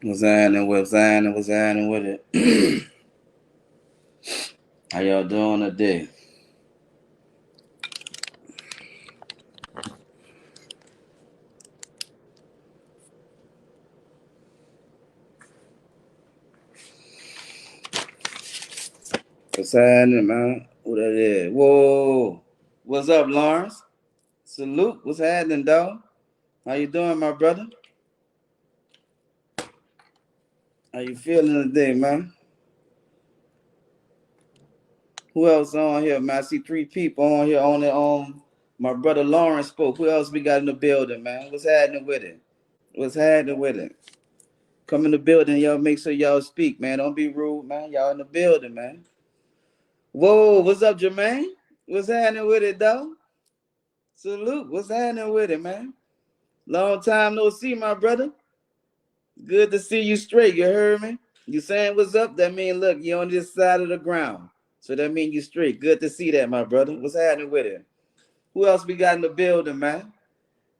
What's happening with it? How y'all doing today? What's happening, man? Who that is? Whoa. What's up, Lawrence? Salute. What's happening, dog? How you doing, my brother? How you feeling today, man? Who else on here, man? I see three people on here on my brother Lawrence spoke. Who else we got in the building, man? What's happening with it? What's happening with it? Come in the building, y'all. Make sure y'all speak, man. Don't be rude, man. Y'all in the building, man. Whoa, what's up, Jermaine? What's happening with it, dog? Salute. What's happening with it, man? Long time no see, my brother. Good to see you straight. You heard me? You saying what's up? That mean, look, you on this side of the ground. So that mean you straight. Good to see that, my brother. What's happening with it? Who else we got in the building, man?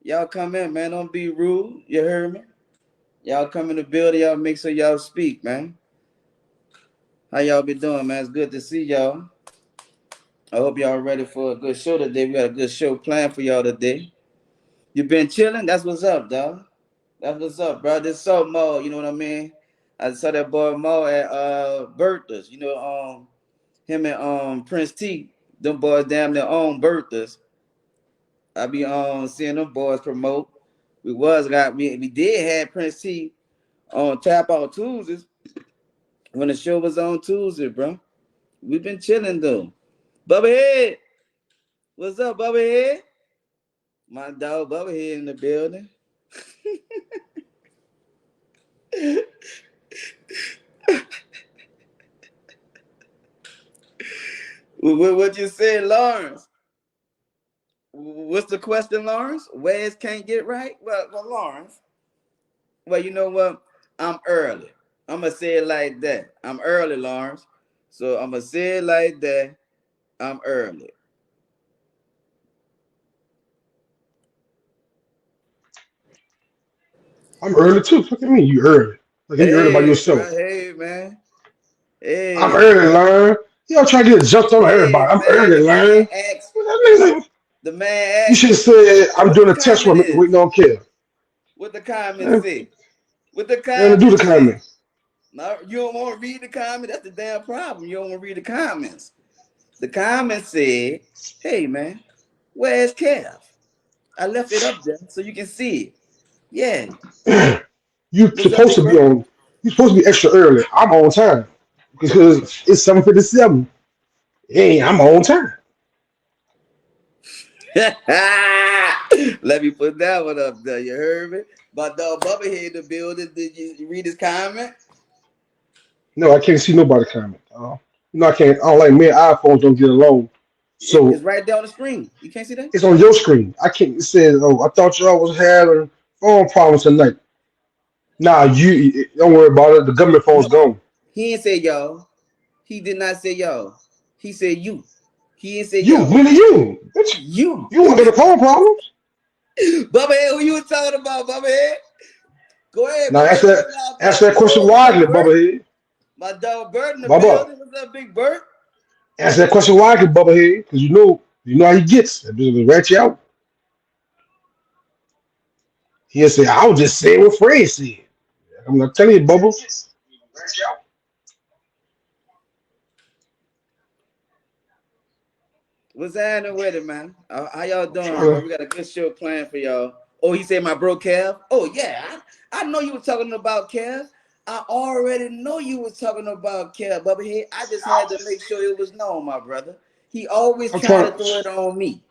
Y'all come in, man. Don't be rude. You heard me? Y'all come in the building. Y'all make sure y'all speak, man. How y'all be doing, man? It's good to see y'all. I hope y'all ready for a good show today. We got a good show planned for y'all today. You been chilling? That's what's up, dog. That's what's up, bro. This so Mo, you know what I mean? I saw that boy Mo at Bertha's. You know, him and Prince T, them boys damn near own Bertha's. I be seeing them boys promote. We did have Prince T on Tap Out Tuesdays when the show was on Tuesday, bro. We been chilling though. Bubba Head, what's up, Bubba Head? My dog Bubba Head in the building. What you say, Lawrence? What's the question, Lawrence? Ways can't get right? Well, Lawrence. Well, you know what? I'm early. I'm gonna say it like that. I'm early, Lawrence. So I'm gonna say it like that. I'm early. I'm early too. Look at me, you early. Look at you early by Hey, bro. yourself. Hey, man. I'm Hey, early, bro. learn. You all try to get jumped on Hey, everybody. I'm man. early, The man learn. asked. What that mean? Like, The man you asked should have you said I'm what the doing a test comment run is. waiting on kill. What the comment Man, say? What the man, to do comment the say? comment. No, you don't want to read the comment. That's the damn problem. You don't want to read the comments. The comment said, "Hey, man, where's Kev? I left it up there so you can see it. Yeah. You What's up, supposed big to be bro?" on. You supposed to be extra early. I'm on time because it's 7:57. Hey, I'm on time. Let me put that one up there. You heard me? But dog Bubba here in the building. Did you read his comment? No, I can't see nobody comment. I can't. I don't like me. iPhones don't get along. It's So right there on the screen. You can't see that? it's on your screen. I can't. It says, "Oh, I thought y'all was having phone problems tonight." Nah, you don't worry about it. The government phone's No, gone. he didn't say y'all. He did not say y'all. He said you. He didn't say You, y'all. really you. Bitch, You. you want to get the phone problems? Bubba Head, who you talking about, Bubba Head? Go ahead, Now Bubba ask Head. Put that it out there. ask that question Whoa, what's up, wisely, Bert? Bubba Head. My dog Bert in the Bubba. building. What's up, Big Bert? Ask that question wisely, Bubba Head, because you know how he gets. That bitch will rat you out. He'll say, I was just saying what Fred said. I'm not telling you, Bubba. What's happening with it, man? How y'all I'm doing, trying bro? to We got a good show planned for y'all. Oh, he said my bro Kev. Oh yeah, I know you were talking about Kev. I already know you was talking about Kev, Bubba Head. I just had to make sure it was known, my brother. He always I'm trying trying to throw it on me.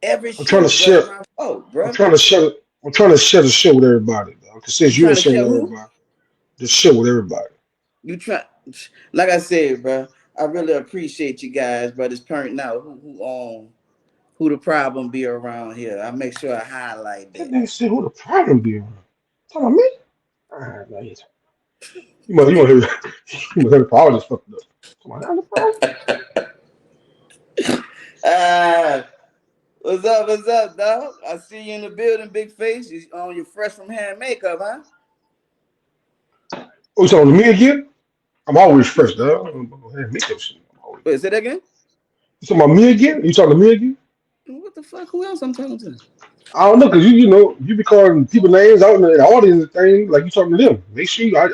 Every I'm trying show, to bro. share My fault, I'm bro. trying to share I'm trying to share the show with everybody, though. Because You since you trying ain't to sharing share with who? everybody, just share with everybody. You try, like I said, bro. I really appreciate you guys, but it's turning out who the problem be around here. I make sure I highlight That that. nigga said who the problem be around. Talking about me? Alright, now you must hear you must hear the power just fucked up. Come on, that's the problem. Ah, what's up? What's up, dog? I see you in the building, big face. You fresh from hair and makeup, huh? Oh, you talking to me again? I'm always fresh, dog. Make that shit. Wait, say that again? You talking about me again? You talking to me again? What the fuck? Who else I'm talking to? I don't know, cause you be calling people names out in the audience and thing like you talking to them. Make sure I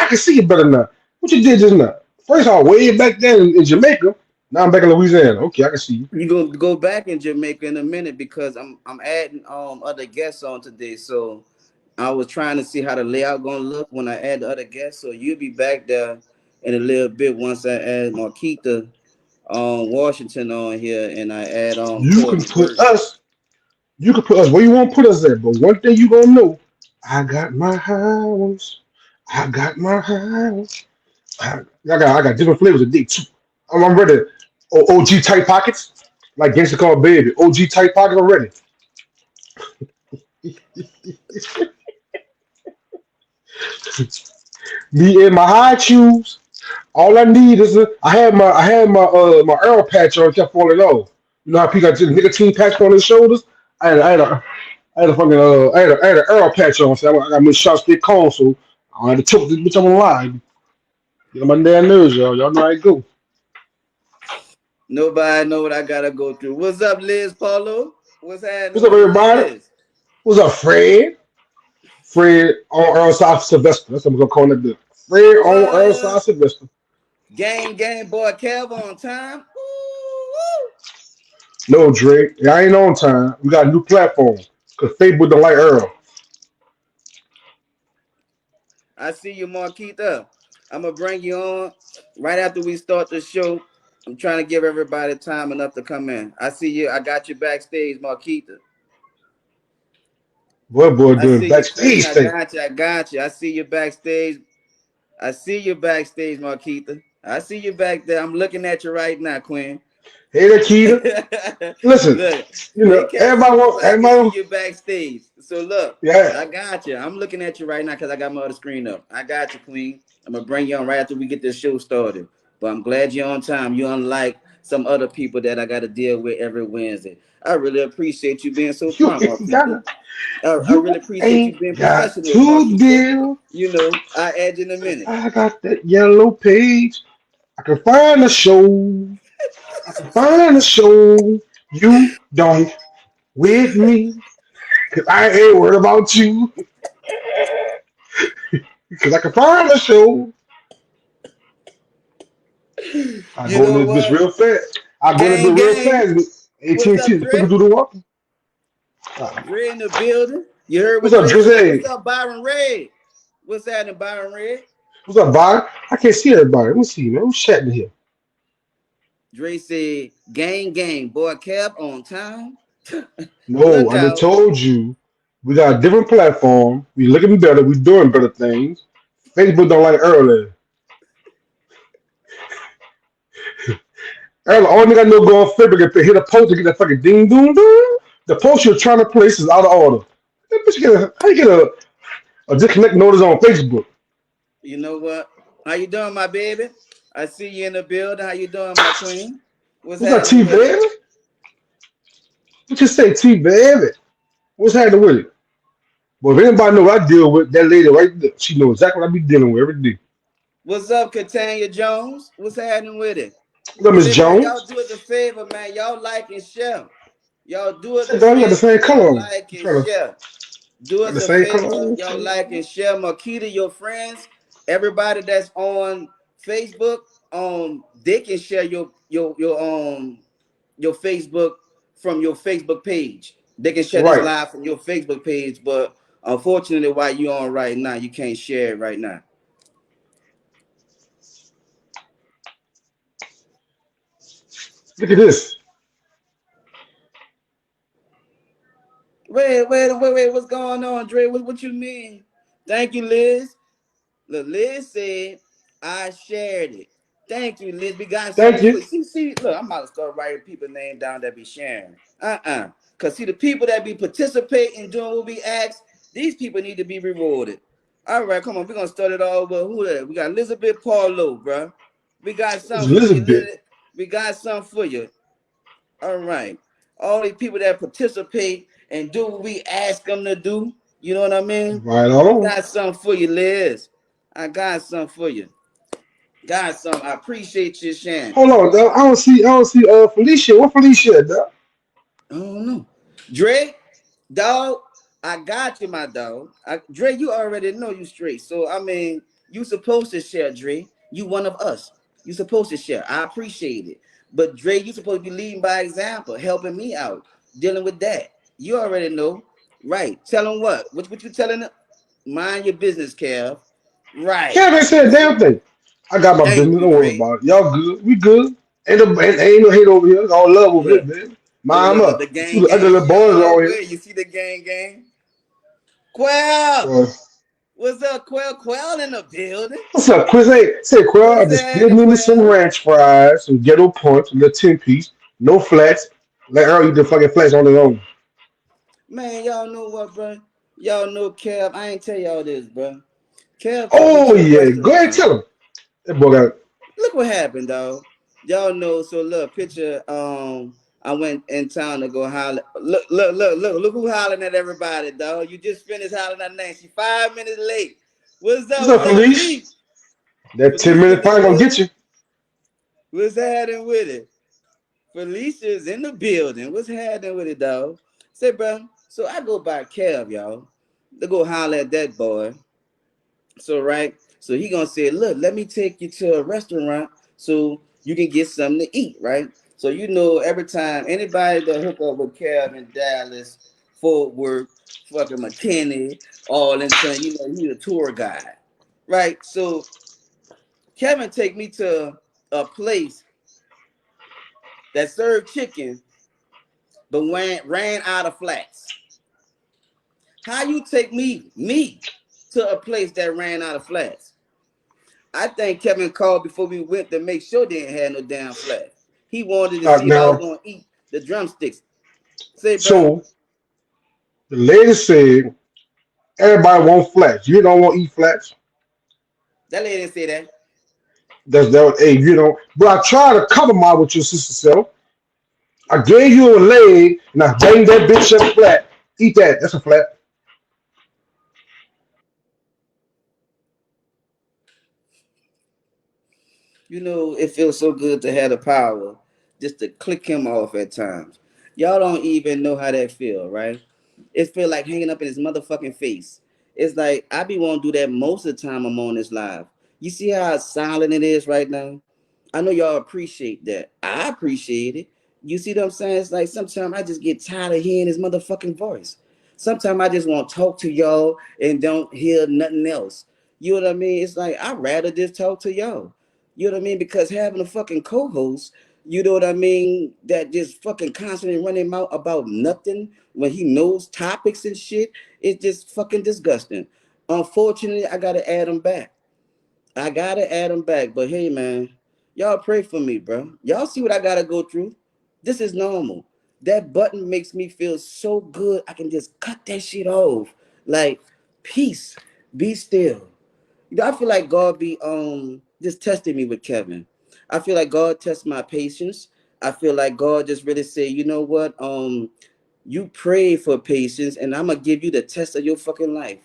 can see it better now. What you did just now? First I way back then in Jamaica. Now I'm back in Louisiana. Okay, I can see you. You gonna go back in Jamaica in a minute because I'm adding other guests on today. So I was trying to see how the layout gonna look when I add the other guests. So you'll be back there in a little bit once I add Marquita Washington on here and I add You can Courtney put Burton. us. You can put us where you want to put us at. But one thing you gonna know, I got my house. I got my house. I got different flavors of dick too. I'm ready. OG tight pockets, like Gangsta Call Baby. OG tight pockets. I'm ready. Me and my high shoes. All I need is my Earl patch on, kept falling off. You know how people got just nicotine patch on their shoulders? I had an Earl patch on, so I got my shots get cold, so I had to took this bitch on the line. Get on my damn nerves, y'all. Y'all know how it go. Nobody know what I gotta go through. What's up, Liz Paulo? What's What's happening up, with it, everybody? Liz? What's up, Fred? Fred on Earl South Sylvester. That's what I'm gonna call it. Fred on Earl What? South Sylvester. Gang, boy, Kev on time. Woo, No, Drake. I ain't on time. We got a new platform. Cause Facebook don't like Earl. I see you, Marquita. I'm gonna bring you on right after we start the show. I'm trying to give everybody time enough to come in. I see you. I got you backstage, Marquita. What boy I doing see you, Queen. backstage I thing? got you. I got you. I see you backstage. I see you backstage, Marquita. I see you back there. I'm looking at you right now, Queen. Hey, Nikita. Listen, Look, you they know, can't see you, but I can see everybody, you backstage. So look, yeah. I got you. I'm looking at you right now because I got my other screen up. I got you, Queen. I'm gonna bring you on right after we get this show started. But I'm glad you're on time. You're unlike some other people that I got to deal with every Wednesday. I really appreciate you being so You prompt, ain't Marquita. gotta, I you really appreciate you ain't being got professional, to Marquita. deal. You know, I add you in a 'Cause minute. I got that yellow page. I can find a show. I can find a show. You don't with me. Cause I ain't worried about you. Because I can find a show. I You go know into this bitch what? real fast. I go into Gang, this real gang. fast. What's AT&T, up, the quicker Dre? do the walking. Dre in the building. You heard What's what up, Dre said. What's Drizzy? up, Byron Red? What's happening, Byron Red? What's up, Bob? I can't see everybody. Let me see, man. Who's chatting here? Dre said, gang, boy, Cab on time. No, Look I just out. told you we got a different platform. We looking better. We doing better things. Facebook don't like early. Early, all nigga know go on Facebook if they hit a post to get that fucking ding doom doom. The post you're trying to place is out of order. That bitch how you get a disconnect notice on Facebook? You know what? How you doing, my baby? I see you in the building. How you doing, my queen? What's What's that happening T with it? baby? What you say T baby? What's happening with it? Well, if anybody know what I deal with, that lady right there, she knows exactly what I be dealing with every day. What's up, Catania Jones? What's happening with it? What up, Miss Listen, y'all Jones? do us a favor, man. Y'all like and share. Y'all do us Shit, a dog, you got the favor. same color Y'all on. like You and trying to share. Do got us the a same color favor. on? Y'all like and share Makita, your friends, everybody that's on Facebook. They can share your Facebook from your Facebook page. They can share this Right. live from your Facebook page, but unfortunately, while you on right now, you can't share it right now. Look at this. Wait. What's going on, Dre? What you mean? Thank you, Liz. Look, Liz said I shared it. Thank you, Liz. We got Thank something for you. you. See, look, I'm about to start writing people name down that be sharing. Cause see, the people that be participating doing what we ask, these people need to be rewarded. All right, come on, we're gonna start it all over. Who that? We got Elizabeth Paulo, bro. We got It's something for you, Elizabeth. Liz. We got something for you. All right. All these people that participate and do what we ask them to do. You know what I mean? Right We on. got something for you, Liz. I got something for you. Got something. I appreciate you sharing. Hold on, dog. I don't see Felicia. What Felicia at, dog? I don't know. Dre, dog, I got you, my dog. Dre, you already know you straight. So I mean, you supposed to share, Dre. You one of us. You supposed to share. I appreciate it. But Dre, you supposed to be leading by example, helping me out, dealing with that. You already know. Right. Tell them what? What you telling them? Mind your business, Kev. Right. Kevin said See? damn thing. I got my Thank business. you, Don't worry Dre. about it. Y'all good. We good. Ain't no hate over here. It's all love over here, Look, man. look, Mom look, the up. Two gang the ugly gang. little boys on here. Where you see the gang gang? Quell! Boy. What's up, Quell? Quell in the building. What's up, Chris? Hey, say, Quill, I What's just give happening, me some Quell? ranch fries, some ghetto punch, a little 10 piece, no flats. Let Earl eat the fucking flats on his own. Man, y'all know what, bro? Y'all know Kev. I ain't tell y'all this, bro. Kev took me Oh, to a yeah. Go ahead, restaurant. tell him. That boy got. Look what happened, dog. Y'all know. So look, picture. I went in town to go holler. Look who hollering at everybody, dog. You just finished hollering at Nancy. 5 minutes late. What's What's up, up, Felicia? Felice? That 10 Felicia in minute the fine gonna get building. you. What's happening with it? Felicia's in the building. What's happening with it, dog? Say, bro. So I go by Kev, y'all. To go holler at that boy. So right. So he gonna say, look, let me take you to a restaurant so you can get something to eat, right? So you know, every time anybody that hook up with Kev in Dallas, Fort Worth, fucking McKinney, all in turn, you know, he's a tour guide, right? So Kevin take me to a place that served chicken but ran out of flats. How you take me to a place that ran out of flats? I think Kevin called before we went to make sure they didn't have no damn flats. He wanted to see if I was Now, gonna eat the drumsticks. Say, bro, so the lady said everybody want flats. You don't want to eat flats. that lady didn't say that. That's that. Hey, you know. But I try to compromise with your sister self. I gave you a leg and I banged that bitch up flat. Eat that. That's a flat. You know, it feels so good to have the power just to click him off at times. Y'all don't even know how that feel, right? It feel like hanging up in his motherfucking face. It's like I be want to do that most of the time I'm on this live. You see how silent it is right now? I know y'all appreciate that. I appreciate it. You see what I'm saying? It's like sometimes I just get tired of hearing his motherfucking voice. Sometimes I just want to talk to y'all and don't hear nothing else. You know what I mean? It's like I'd rather just talk to y'all. You know what I mean? Because having a fucking co-host, you know what I mean, that just fucking constantly running mouth about nothing when he knows topics and shit, it's just fucking disgusting. Unfortunately, I gotta add him back. I gotta add him back. But hey, man, y'all pray for me, bro. Y'all see what I gotta go through? This is normal. That button makes me feel so good. I can just cut that shit off. Like, peace, be still. You know, I feel like God be just testing me with Kevin. I feel like God tests my patience. I feel like God just really say, you know what? You pray for patience, and I'm gonna give you the test of your fucking life.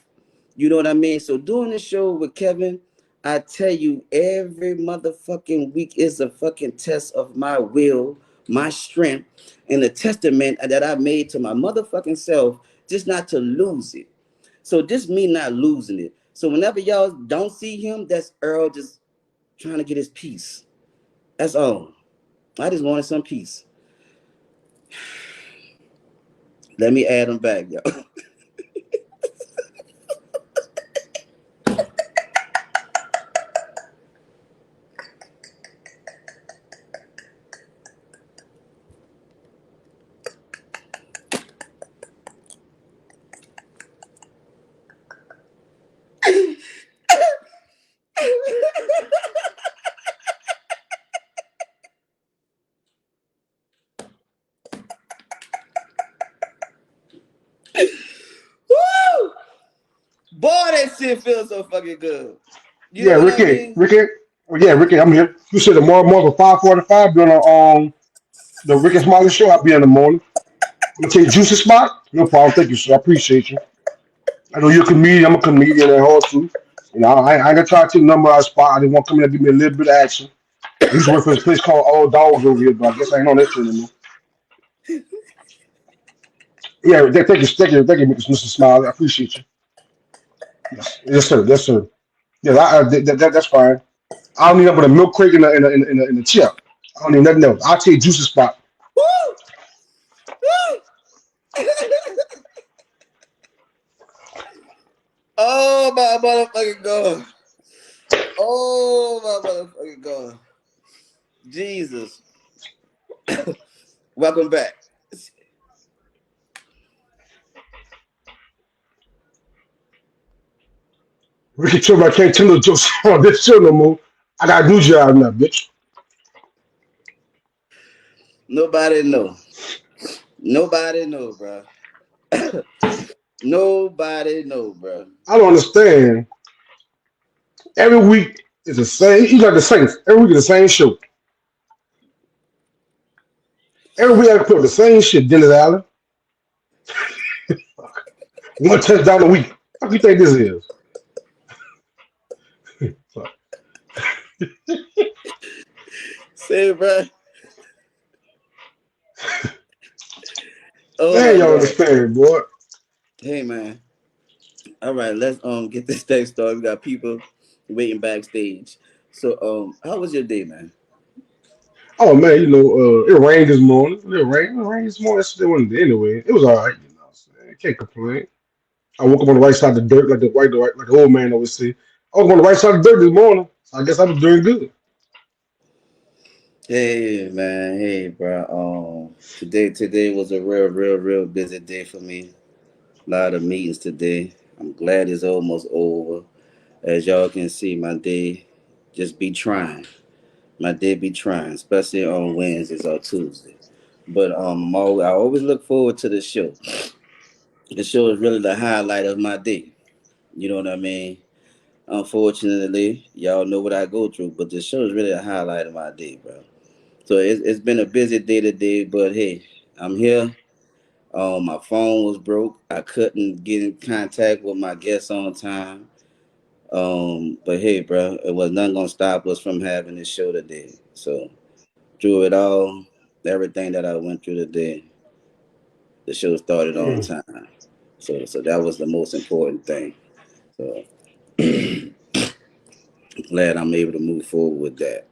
You know what I mean? So doing this show with Kevin, I tell you, every motherfucking week is a fucking test of my will, my strength, and a testament that I made to my motherfucking self, just not to lose it. So this me not losing it. So whenever y'all don't see him, that's Earl just trying to get his peace. That's all. I just wanted some peace. Let me add him back, yo. Woo! Boy, that shit feels so fucking good. You Yeah, know what I Ricky. mean? Ricky. Oh, yeah, Ricky, I'm here. You said tomorrow morning for 5:45 doing the Ricky Smiley show. I'll be in the morning. I'm gonna take Juicy spot. No problem. Thank you, sir. I appreciate you. I know you're a comedian. I'm a comedian at heart too. I ain't gonna try to take the number out of spot. I just want to come in and give me a little bit of action. I used to work for this place called All Dogs over here, but I guess I ain't on that shit anymore. Yeah, thank you, Mr. Smiley. I appreciate you. Yes, sir. Yes, sir. Yeah, that's fine. I don't need nothing but a milk crate and a chip. I don't need nothing else. I'll take juicy spot. Woo! Woo! Oh my motherfucking god. Oh my motherfucking god. Jesus. Welcome back. Ricky Tillman, I can't tell no jokes on this show no more. I got a new job now, bitch. Nobody know. Nobody know, bro. Nobody know, bro. I don't understand. Every week is the same. You like the Saints. Every week is the same show. Every week I put up the same shit, Dennis Allen. One touchdown a week. What do you think this is? Say, bro. Oh Man, my y'all god. understand, boy. Hey man. All right, let's get this thing started. We got people waiting backstage. So how was your day, man? Oh man, it rained this morning. It rained this morning. Yesterday wasn't anyway. It was all right, you know. So, I can't complain. I woke up on the right side of the dirt, like the old man always say. I was on the right side of the dirt this morning. So I guess I was doing good. Hey man, hey bro. Today was a real busy day for me. A lot of meetings today. I'm glad it's almost over. As y'all can see, my day just be trying. My day be trying, especially on Wednesdays or Tuesdays. But I always look forward to the show. The show is really the highlight of my day. You know what I mean? Unfortunately, y'all know what I go through, but the show is really a highlight of my day, bro. So it's been a busy day today, but hey, I'm here. My phone was broke. I couldn't get in contact with my guests on time. But hey, bro, it was nothing gonna stop us from having this show today. So through it all, everything that I went through today, the show started on Mm. time. So that was the most important thing. So glad I'm able to move forward with that.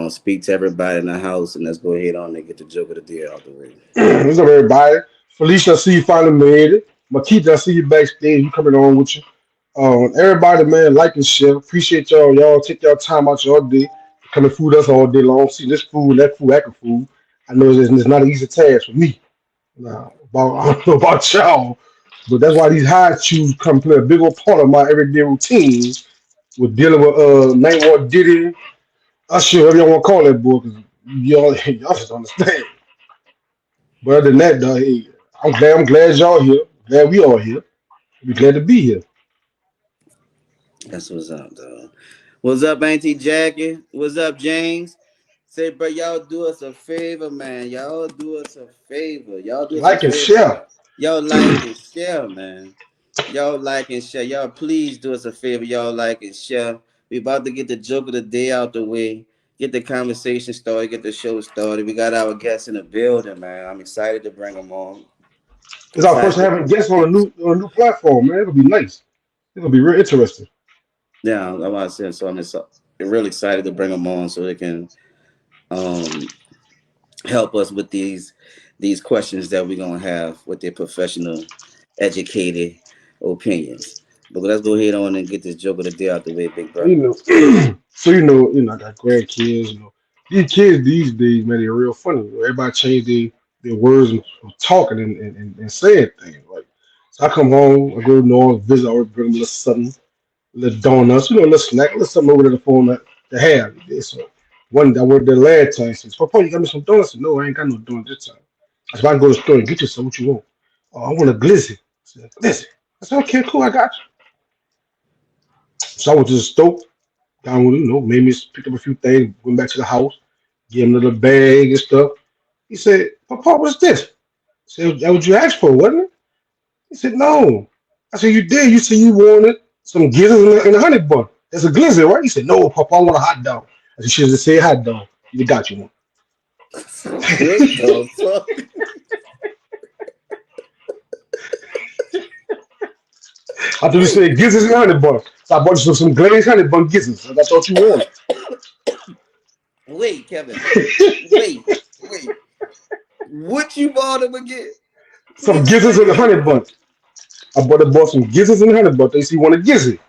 Speak to everybody in the house, and let's go ahead on and get the joke of the day out the way. What's up, everybody? Felicia, I see you finally made it. Makita, I see you backstage. You coming on with you. Everybody, man, like and share. Appreciate y'all. Y'all take y'all time out your day. Come and food us all day long. See this food, that food, that food. I know it's not an easy task for me. I don't know about y'all, but that's why these high chews come play a big old part of my everyday routine with dealing with Nate Ward Diddy, Usher, whatever y'all want to call that boy, because y'all just understand. But other than that, though, hey, I'm glad y'all here. Glad we all here. We glad to be here. That's what's up, though. What's up, Auntie Jackie? What's up, James? Say, bro, y'all do us a favor, man. Y'all do us a favor. Y'all do us a Like and favor. share. Y'all like and share, man. Y'all like and share. Y'all please do us a favor. Y'all like and share. We about to get the joke of the day out the way. Get the conversation started. Get the show started. We got our guests in the building, man. I'm excited to bring them on. It's our first Excited time to having guests on a new platform, man. It'll be nice. It'll be real interesting. yeah. I'm about to say so. I'm just really excited to bring them on so they can um help us with these questions that we're gonna have with their professional, educated opinions. But let's go ahead on and get this joke of the day out the way, big So bro. I got grandkids. These kids these days, man, they're real funny. Everybody change their words and talking and saying things. Like, so I come home, I go to North, visit, I always bring them a little something, little donuts, a little snack, a little something over there to phone to have. So one I went there last time. He says, Papa, you got me some donuts? I said, no, I ain't got no donuts this time. I said, I can go to the store and get you some. What you want? Oh, I want a glizzy. I said, glizzy. I said, okay, cool, I got you. So I went to the store, down, made me pick up a few things, went back to the house, gave him a little bag and stuff. He said, Papa, what's this? I said, that what you asked for, wasn't it? He said, no. I said, you did. You said you wanted some gizzards in a honey bun. That's a glizzy, right? He said, no, Papa, I want a hot dog. I said, should have said hot dog. You got you one. What the fuck? I thought you said gizzards and honey bun. So I bought you some glazed honey bun gizzards. Like I thought you wanted. Wait, Kevin. Wait, wait. What you bought him again? Some Please gizzards explain and a that. honey bun. I bought some gizzards and honey bun. They see one a gizzard.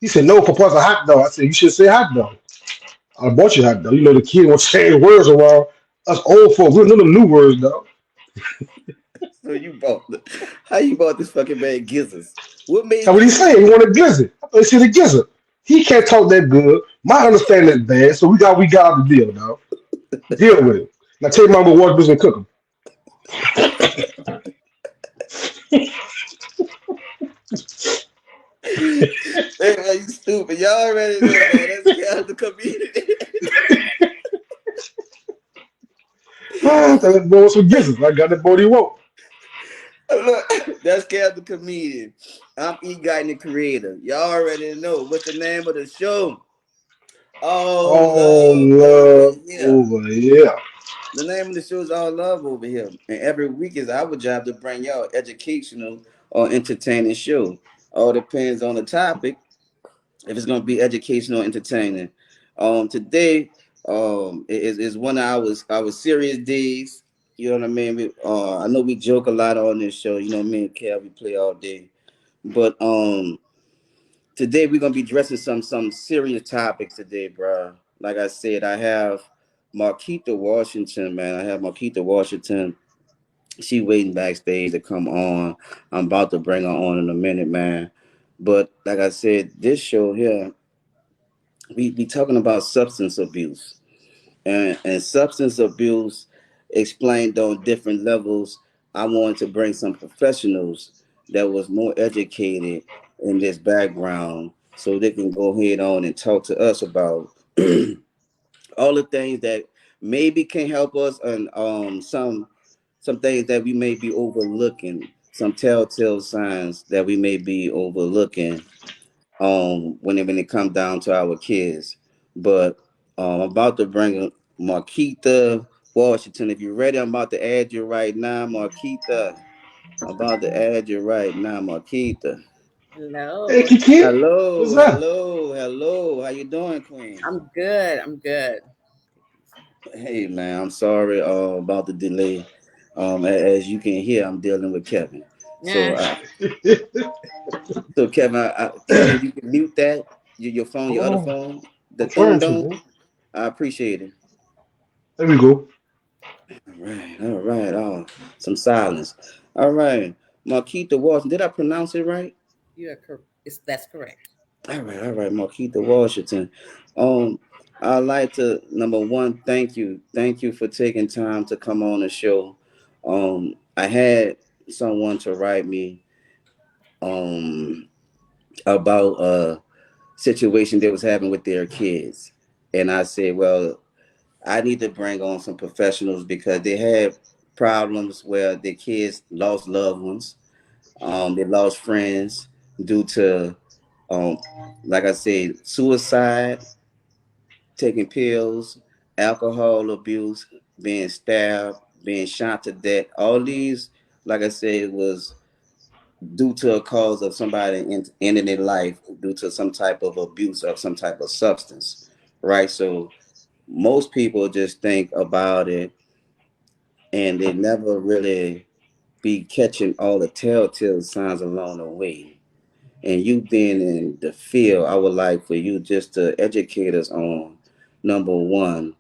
He said, no, Papa's a hot dog. I said, you should say hot dog. I bought you hot dog. You know the kid wants to change words around. Us old folks, we don't know the new words, dog. So you bought how you bought this fucking man gizzards? What That's made what he you said. He wanted gizzard. I thought he said a gizzard. He can't talk that good. My understanding is bad, so we got the deal, dog. Deal with it. Now tell your mama what business and cook 'em. hey man, you stupid. Y'all already know man. That's Cal the comedian. That boy wants some gizzards. I got that boy he want. Look, that's Cal the comedian. I'm E Guy the creator. Y'all already know what's the name of the show. All Oh, love over love here. over here. The name of the show is All Love Over Here. And every week is our job to bring y'all educational or entertaining show. All depends on the topic. If it's gonna be educational or entertaining. Today is one of our serious days. You know what I mean? I know we joke a lot on this show. You know, me and Cal we play all day. But today we're gonna be addressing some serious topics today, bro. Like I said, I have Marquita Washington, man. I have Marquita Washington. She waiting backstage to come on. I'm about to bring her on in a minute, man. But like I said, this show here, we be talking about substance abuse and substance abuse explained on different levels. I wanted to bring some professionals that was more educated in this background so they can go ahead on and talk to us about all the things that maybe can help us and some things that we may be overlooking, some telltale signs that we may be overlooking when it comes down to our kids. But I'm about to bring Marquita Washington. If you're ready, I'm about to add you right now, Marquita. I'm about to add you right now, Marquita. Hey, Hello. Kiki. What's Hello, up? hello, hello. How you doing, Queen? I'm good. I'm good. Hey man, I'm sorry about the delay. As you can hear, I'm dealing with Kevin. So Yeah. Kevin, Kevin, if you can mute that your phone, your Hold other on. phone, the I'm thing trying to, don't. man. I appreciate it. There we go. All right, all right. Oh, some silence. All right, Marquita Washington. Did I pronounce it right? You are correct. That's correct. All right, Marquita Washington. Um, I'd like to number one, thank you for taking time to come on the show. I had someone to write me um about a situation they was having with their kids, and I said, well, I need to bring on some professionals because they had problems where their kids lost loved ones, they lost friends due to, um, like I said, suicide, taking pills, alcohol abuse, being stabbed, being shot to death. All these, like I said, was due to a cause of somebody ending their life due to some type of abuse of some type of substance, right? So most people just think about it and they never really be catching all the telltale signs along the way. And you being in the field, I would like for you just to educate us on number one,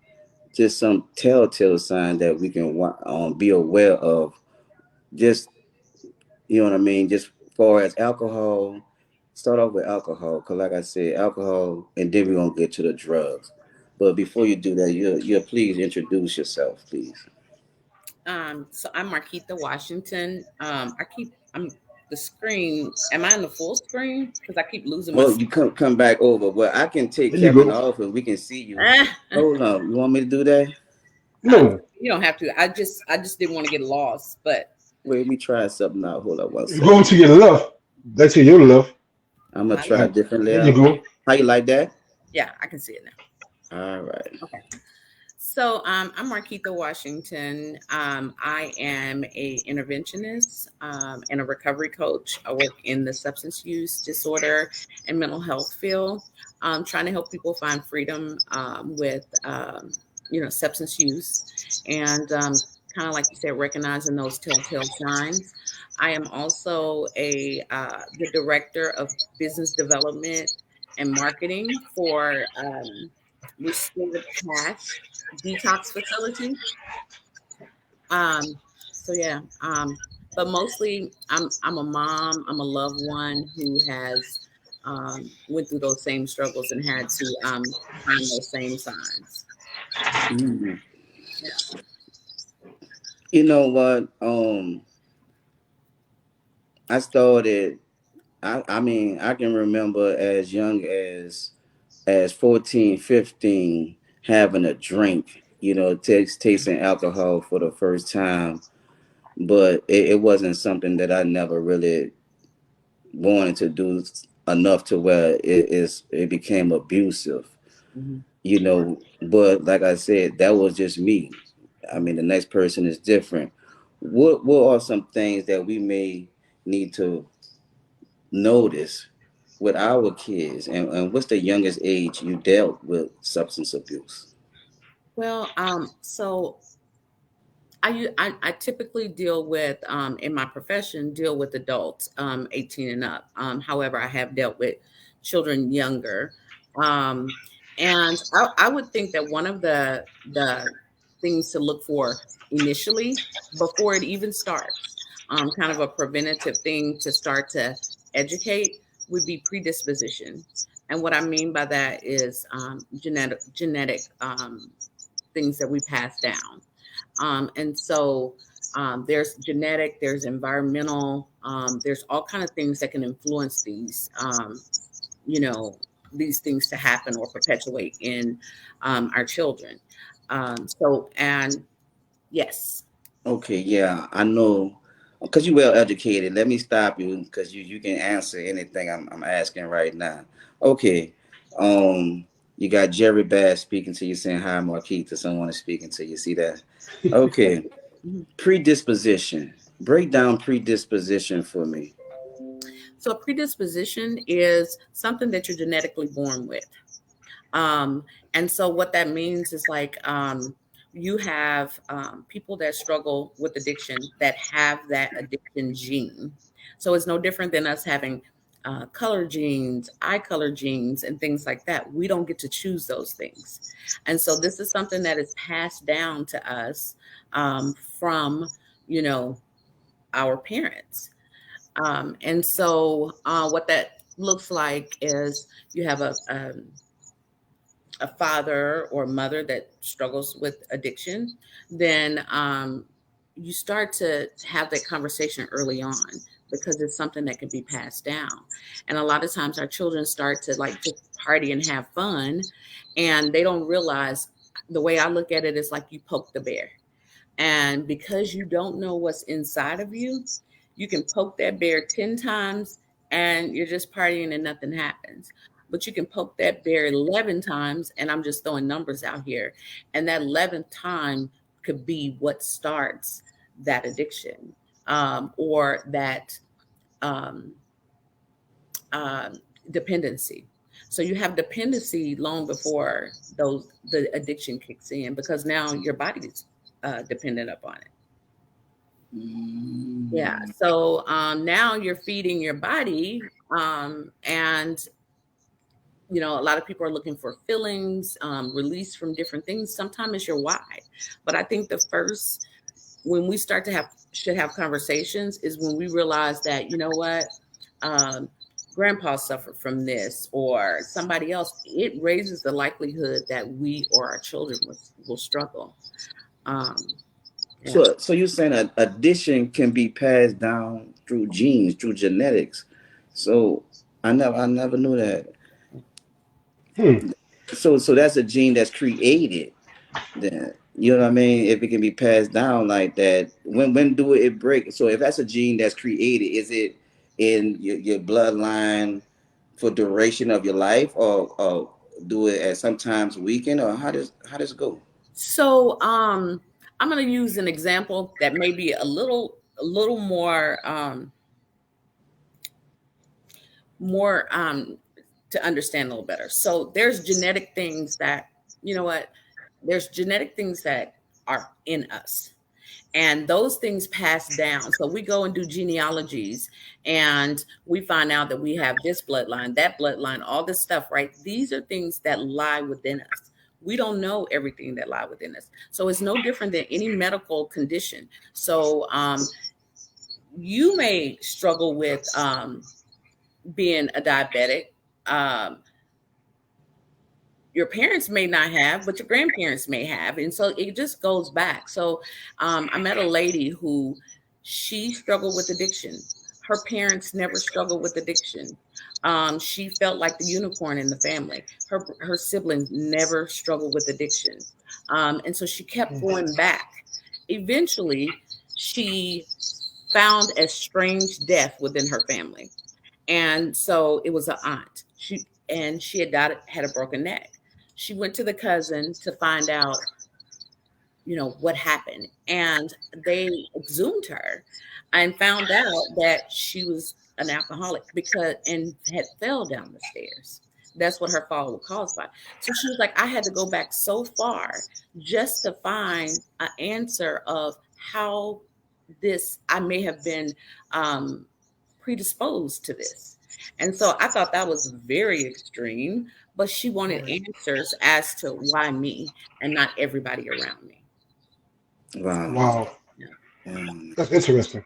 just some telltale sign that we can be aware of. Just you know what I mean. Just far as alcohol, start off with alcohol, because like I said, alcohol, and then we're gonna get to the drugs. But before you do that, you please introduce yourself, please. So I'm Marquita Washington. I'm the screen. Am I on the full screen? Because I keep losing my. Well, you come back over. Well, I can take There you Kevin go. off and we can see you. Ah, Hold on, you want me to do that? No. you don't have to. I just didn't want to get lost. But Wait, let me try something out. Hold on one You go second. to your left. That's to your left. I'm gonna I try like, There different you layout. go. How you like that? yeah, I can see it now. All right. Okay. So I'm Marquita Washington. I am a interventionist and a recovery coach. I work in the substance use disorder and mental health field, trying to help people find freedom with substance use, and kind of like you said, recognizing those telltale signs. I am also the director of business development and marketing for Restored Path detox facility. Um, so yeah, but mostly I'm a mom. I'm a loved one who has went through those same struggles and had to find those same signs. Mhm. Yeah. You know what? I started. I mean, I can remember as young as 14, 15, having a drink. Tasting alcohol for the first time, but it wasn't something that I never really wanted to do enough to where it became abusive. Mhm. But like I said, that was just me. I mean, the next person is different. What are some things that we may need to notice with our kids, and what's the youngest age you dealt with substance abuse? Well, so I typically deal with in my profession deal with adults 18 and up. However, I have dealt with children younger, um, and I would think that one of the things to look for initially before it even starts, kind of a preventative thing to start to educate would be predisposition. And what I mean by that is genetic things that we pass down. And so there's genetic, there's environmental, there's all kind of things that can influence you know, these things to happen or perpetuate in our children. And yes. Okay, yeah, I know. Because you're well educated, let me stop you because you can answer anything I'm asking right now. Okay, you got Jerry Bass speaking to you saying hi, Marquita. Someone is speaking to you. See that? Okay, Mhm. predisposition. Break down predisposition for me. So a predisposition is something that you're genetically born with. Um, and so what that means is like you have people that struggle with addiction that have that addiction gene. So it's no different than us having color genes, eye color genes, and things like that. We don't get to choose those things. And so this is something that is passed down to us from, you know, our parents. And so what that looks like is you have a father or mother that struggles with addiction, then you start to have that conversation early on because it's something that can be passed down. And a lot of times our children start to like just party and have fun, and they don't realize the way I look at it is like you poke the bear. And because you don't know what's inside of you, you can poke that bear 10 times and you're just partying and nothing happens. But you can poke that bear 11 times, and I'm just throwing numbers out here. And that 11th time could be what starts that addiction or that um, um, dependency. So you have dependency long before the addiction kicks in because now your body is dependent upon it. Yeah. Mm. So now you're feeding your body, and a lot of people are looking for fillings, release from different things. Sometimes it's your why, but I think the first when we start to should have conversations is when we realize that um, grandpa suffered from this or somebody else. It raises the likelihood that we or our children will struggle. Um, yeah. So you're saying addition can be passed down through genes, through genetics. So I never knew that. Hmm. So that's a gene that's created. Then you know what I mean. If it can be passed down like that, when do it break? So if that's a gene that's created, is it in your bloodline? for duration of your life, or do it at sometimes weekend, or how does it go? So I'm going to use an example that may be a little more to understand a little better. So there's genetic things that, you know what, there's genetic things that are in us, and those things pass down. So we go and do genealogies, and we find out that we have this bloodline, that bloodline, all this stuff, right? These are things that lie within us. We don't know everything that lie within us. So it's no different than any medical condition. So you may struggle with being a diabetic. Um, your parents may not have, but your grandparents may have. And so it just goes back. So I met a lady who she struggled with addiction. Her parents never struggled with addiction. She felt like the unicorn in the family. Her siblings never struggled with addiction. And so she kept going back. Eventually, she found a strange death within her family. And so it was an aunt. She had a broken neck. She went to the cousin to find out, what happened. And they exhumed her and found out that she was an alcoholic and had fell down the stairs. That's what her fall was caused by. So she was like, I had to go back so far just to find an answer of how I may have been predisposed to this. And so I thought that was very extreme, but she wanted answers as to why me and not everybody around me. Wow. Wow, Yeah. Um, that's interesting.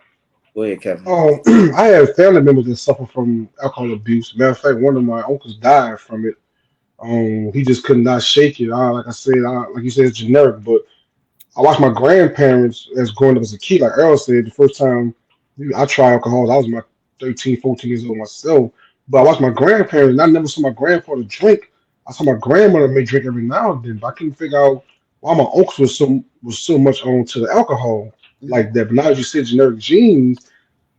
Go ahead, Kevin. I have family members that suffer from alcohol abuse. Matter of fact, one of my uncles died from it. He just could not shake it. Like I said, like you said, it's generic, but I watched my grandparents as growing up as a kid. Like Earl said, the first time I tried alcohol, I was my 13, 14 years old myself. But I watched my grandparents, and I never saw my grandfather drink. I saw my grandmother may drink every now and then, but I couldn't figure out why my uncles was so much on to the alcohol Mhm. like that. But now as you said, generic genes,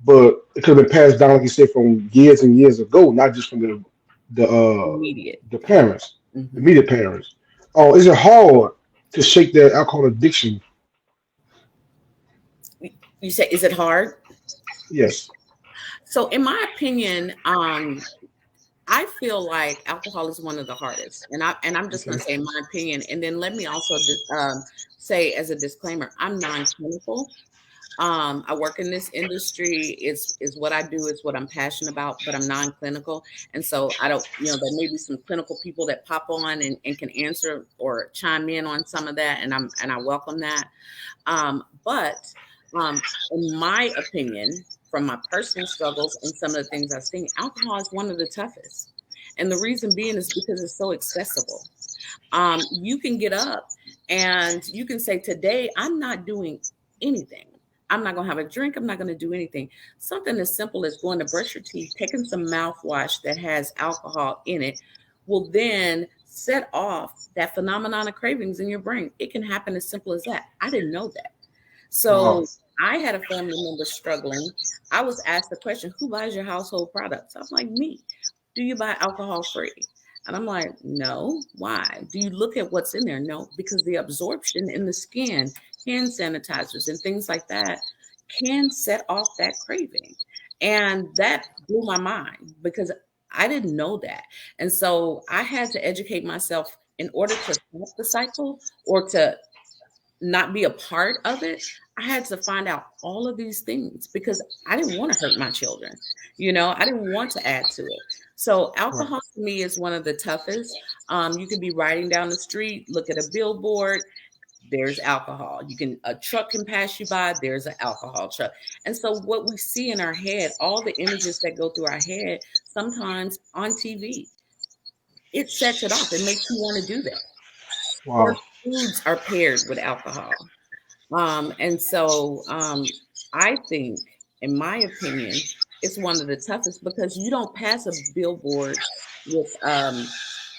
but it could have been passed down, like you said, from years and years ago, not just from the Immediate. the parents, Mhm. immediate parents. Oh, is it hard to shake their alcohol addiction? You say, is it hard? Yes. So, in my opinion, I feel like alcohol is one of the hardest, and I'm just going Okay. to say my opinion, and then let me also say as a disclaimer, I'm non-clinical. I work in this industry. Is what I do. It's what I'm passionate about, but I'm non-clinical, and so I don't. There may be some clinical people that pop on and can answer or chime in on some of that, and I welcome that. But in my opinion, from my personal struggles and some of the things I've seen, alcohol is one of the toughest. And the reason being is because it's so accessible. You can get up and you can say, today, I'm not doing anything. I'm not going to have a drink. I'm not going to do anything. Something as simple as going to brush your teeth, taking some mouthwash that has alcohol in it will then set off that phenomenon of cravings in your brain. It can happen as simple as that. I didn't know that. Wow. So I had a family member struggling. I was asked the question, who buys your household products? I'm like, me. Do you buy alcohol free? And I'm like, no. Why? Do you look at what's in there? No, because the absorption in the skin, hand sanitizers and things like that can set off that craving. And that blew my mind because I didn't know that. And so I had to educate myself in order to stop the cycle or to not be a part of it. I had to find out all of these things because I didn't want to hurt my children. I didn't want to add to it. So Right. alcohol to me is one of the toughest. You can be riding down the street, look at a billboard, there's alcohol. A truck can pass you by, there's an alcohol truck. And so what we see in our head, all the images that go through our head, sometimes on TV, it sets it off. It makes you want to do that. Or Wow. foods are paired with alcohol. And so I think, in my opinion, it's one of the toughest because you don't pass a billboard with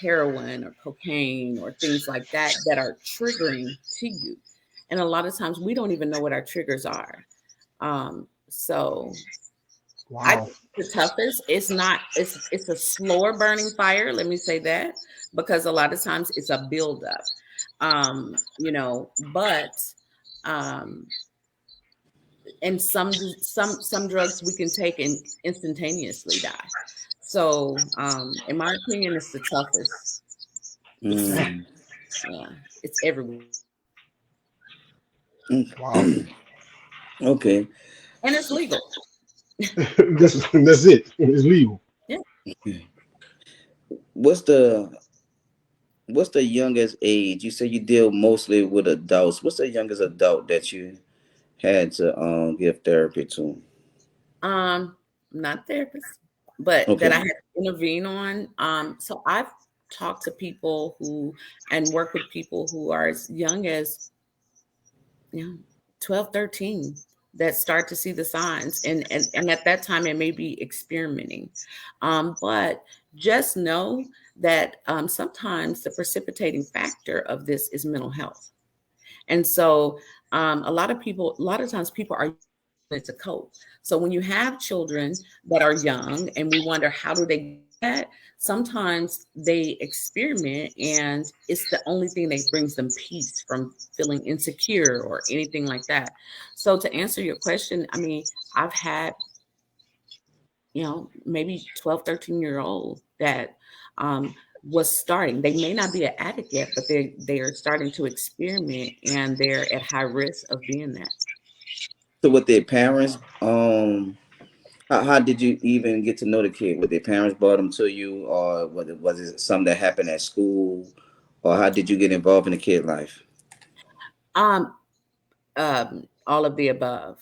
heroin or cocaine or things like that are triggering to you. And a lot of times we don't even know what our triggers are. So I Wow. think the toughest. It's not. It's a slower burning fire. Let me say that, because a lot of times it's a buildup. But um, and some drugs we can take and instantaneously die. So, in my opinion, it's the toughest. It's Mm. yeah, it's everywhere, Wow. Okay. and it's legal. That's it. It's legal. Yeah. What's the what's the youngest age? You say you deal mostly with adults. What's the youngest adult that you had to give therapy to? I'm not therapist, but that I Okay. had to intervene on. So I've talked to people who and work with people who are as young as 12, 13 that start to see the signs. And at that time it may be experimenting. But just know that sometimes the precipitating factor of this is mental health. And so a lot of times people are to cope. So when you have children that are young and we wonder how do they get that, sometimes they experiment and it's the only thing that brings them peace from feeling insecure or anything like that. So to answer your question, I mean, I've had, maybe 12, 13-year old that was starting. They may not be an addict yet, but they are starting to experiment and they're at high risk of being that. So with their parents, how did you even get to know the kid? With their parents brought them to you, or was it something that happened at school, or how did you get involved in the kid life? Um, all of the above.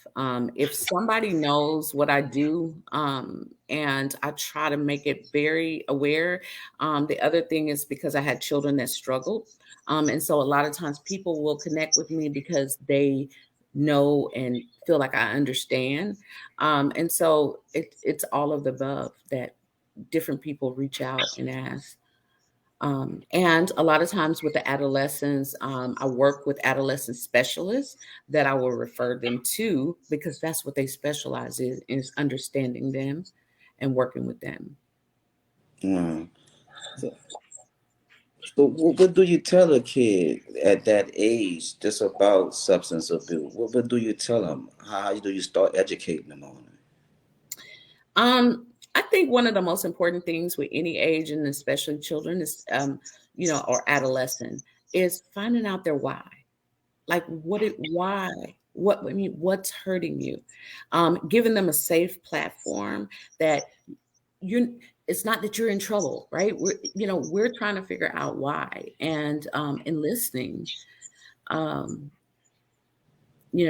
If somebody knows what I do, and I try to make it very aware. The other thing is because I had children that struggled. And so a lot of times people will connect with me because they know and feel like I understand. And so it's all of the above that different people reach out and ask. And a lot of times with the adolescents, I work with adolescent specialists that I will refer them to because that's what they specialize in, is understanding them and working with them. Wow. So, so what do you tell a kid at that age just about substance abuse? What do you tell them? How do you start educating them on it? I think one of the most important things with any age and especially children is, or adolescent, is finding out their why. Like why? What's hurting you? Giving them a safe platform that you it's not that you're in trouble, right? We're trying to figure out why, and in listening, um,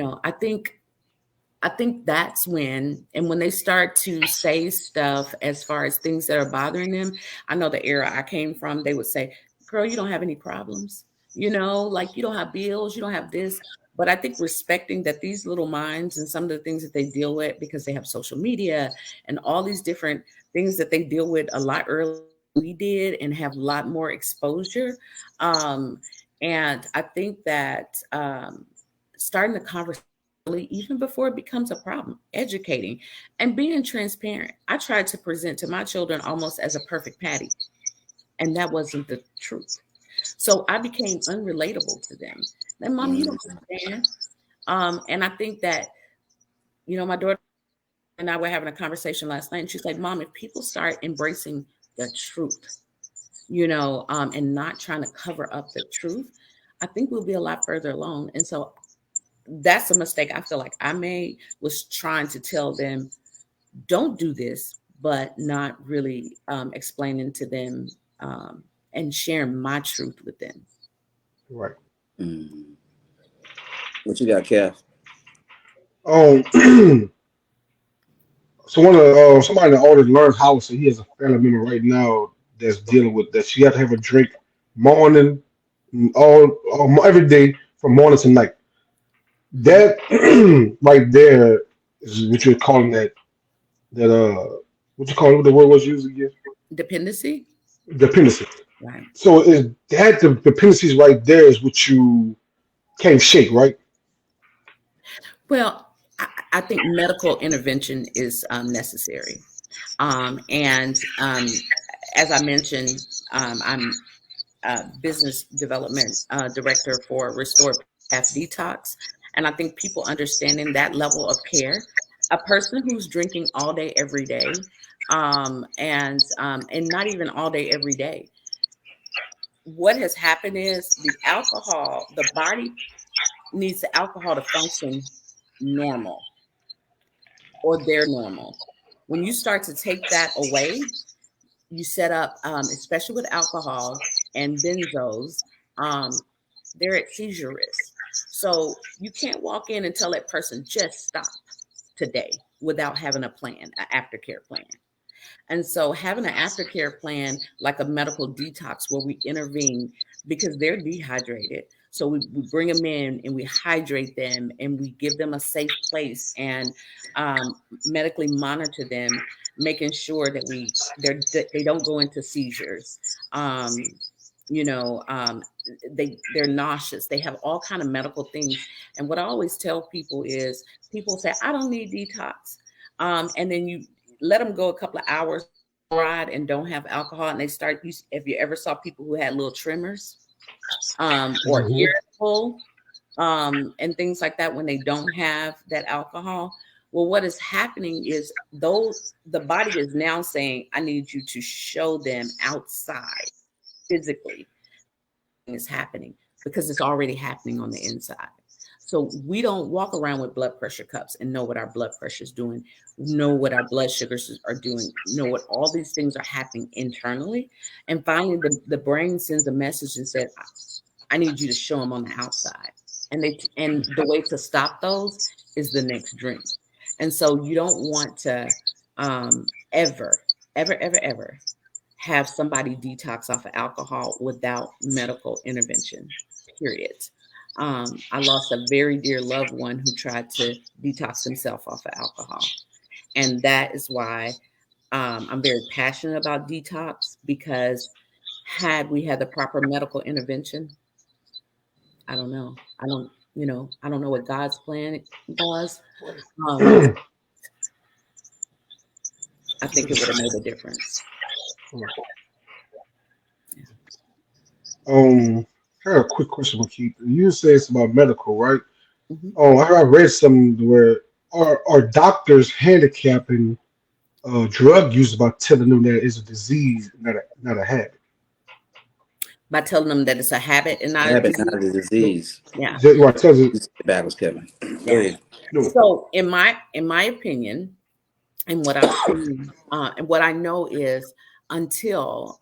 I think that's when they start to say stuff as far as things that are bothering them. I know the era I came from, they would say, "Girl, you don't have any problems. Like you don't have bills, you don't have this." But I think respecting that these little minds and some of the things that they deal with because they have social media and all these different things that they deal with a lot earlier than we did and have a lot more exposure. Um, and I think that starting the conversation even before it becomes a problem, educating and being transparent. I tried to present to my children almost as a perfect patty, and that wasn't the truth. So I became unrelatable to them. Then, Mom, you don't Mm. understand. And I think that, my daughter and I were having a conversation last night, and she's like, Mom, if people start embracing the truth, and not trying to cover up the truth, I think we'll be a lot further along. And so that's a mistake I feel like I made, was trying to tell them, don't do this, but not really explaining to them and sharing my truth with them. Right. Mm. What you got, Kev? Um. So somebody in the audience learns how. So he has a family member right now that's dealing with that. She has to have a drink morning, all every day from morning to night. That right there is what you're calling that what you call it? The word was used again? Dependency, Dependency. right? So is that the dependencies right there is what you can't shake, right? Well, I think medical intervention is necessary. And as I mentioned, I'm business development director for Restored Path Detox. And I think people understanding that level of care, a person who's drinking all day, every day, and not even all day, every day. What has happened is the body needs the alcohol to function normal, or they're normal. When you start to take that away, you set up, especially with alcohol and benzos, they're at seizure risk. So you can't walk in and tell that person just stop today without having a plan, an aftercare plan. And so having an aftercare plan, like a medical detox where we intervene because they're dehydrated. So we bring them in and we hydrate them and we give them a safe place and medically monitor them, making sure that they don't go into seizures. You know, they're nauseous. They have all kind of medical things. And what I always tell people is, people say, I don't need detox. And then you let them go a couple of hours ride and don't have alcohol, and they start. If you ever saw people who had little tremors, or irritable, and things like that when they don't have that alcohol. Well, what is happening is the body is now saying, I need you to show them outside physically is happening, because it's already happening on the inside. So we don't walk around with blood pressure cups and know what our blood pressure is doing, know what our blood sugars are doing, know what all these things are happening internally. And finally, the brain sends a message and says, I need you to show them on the outside. And the way to stop those is the next drink. And so you don't want to ever have somebody detox off of alcohol without medical intervention, period. I lost a very dear loved one who tried to detox himself off of alcohol. And that is why I'm very passionate about detox, because had we had the proper medical intervention, I don't know. I don't know what God's plan was. I think it would have made a difference. I got a quick question for Keith. You say it's about medical, right? Mm-hmm. Oh, I read something where are doctors handicapping drug use by telling them that it's a disease, not a habit. By telling them that it's a habit and not Habit, not a disease. Yeah. Right, tells it Backwards, Kevin. Yeah. Go ahead. No. So in my opinion, and what I've seen, and what I know is, until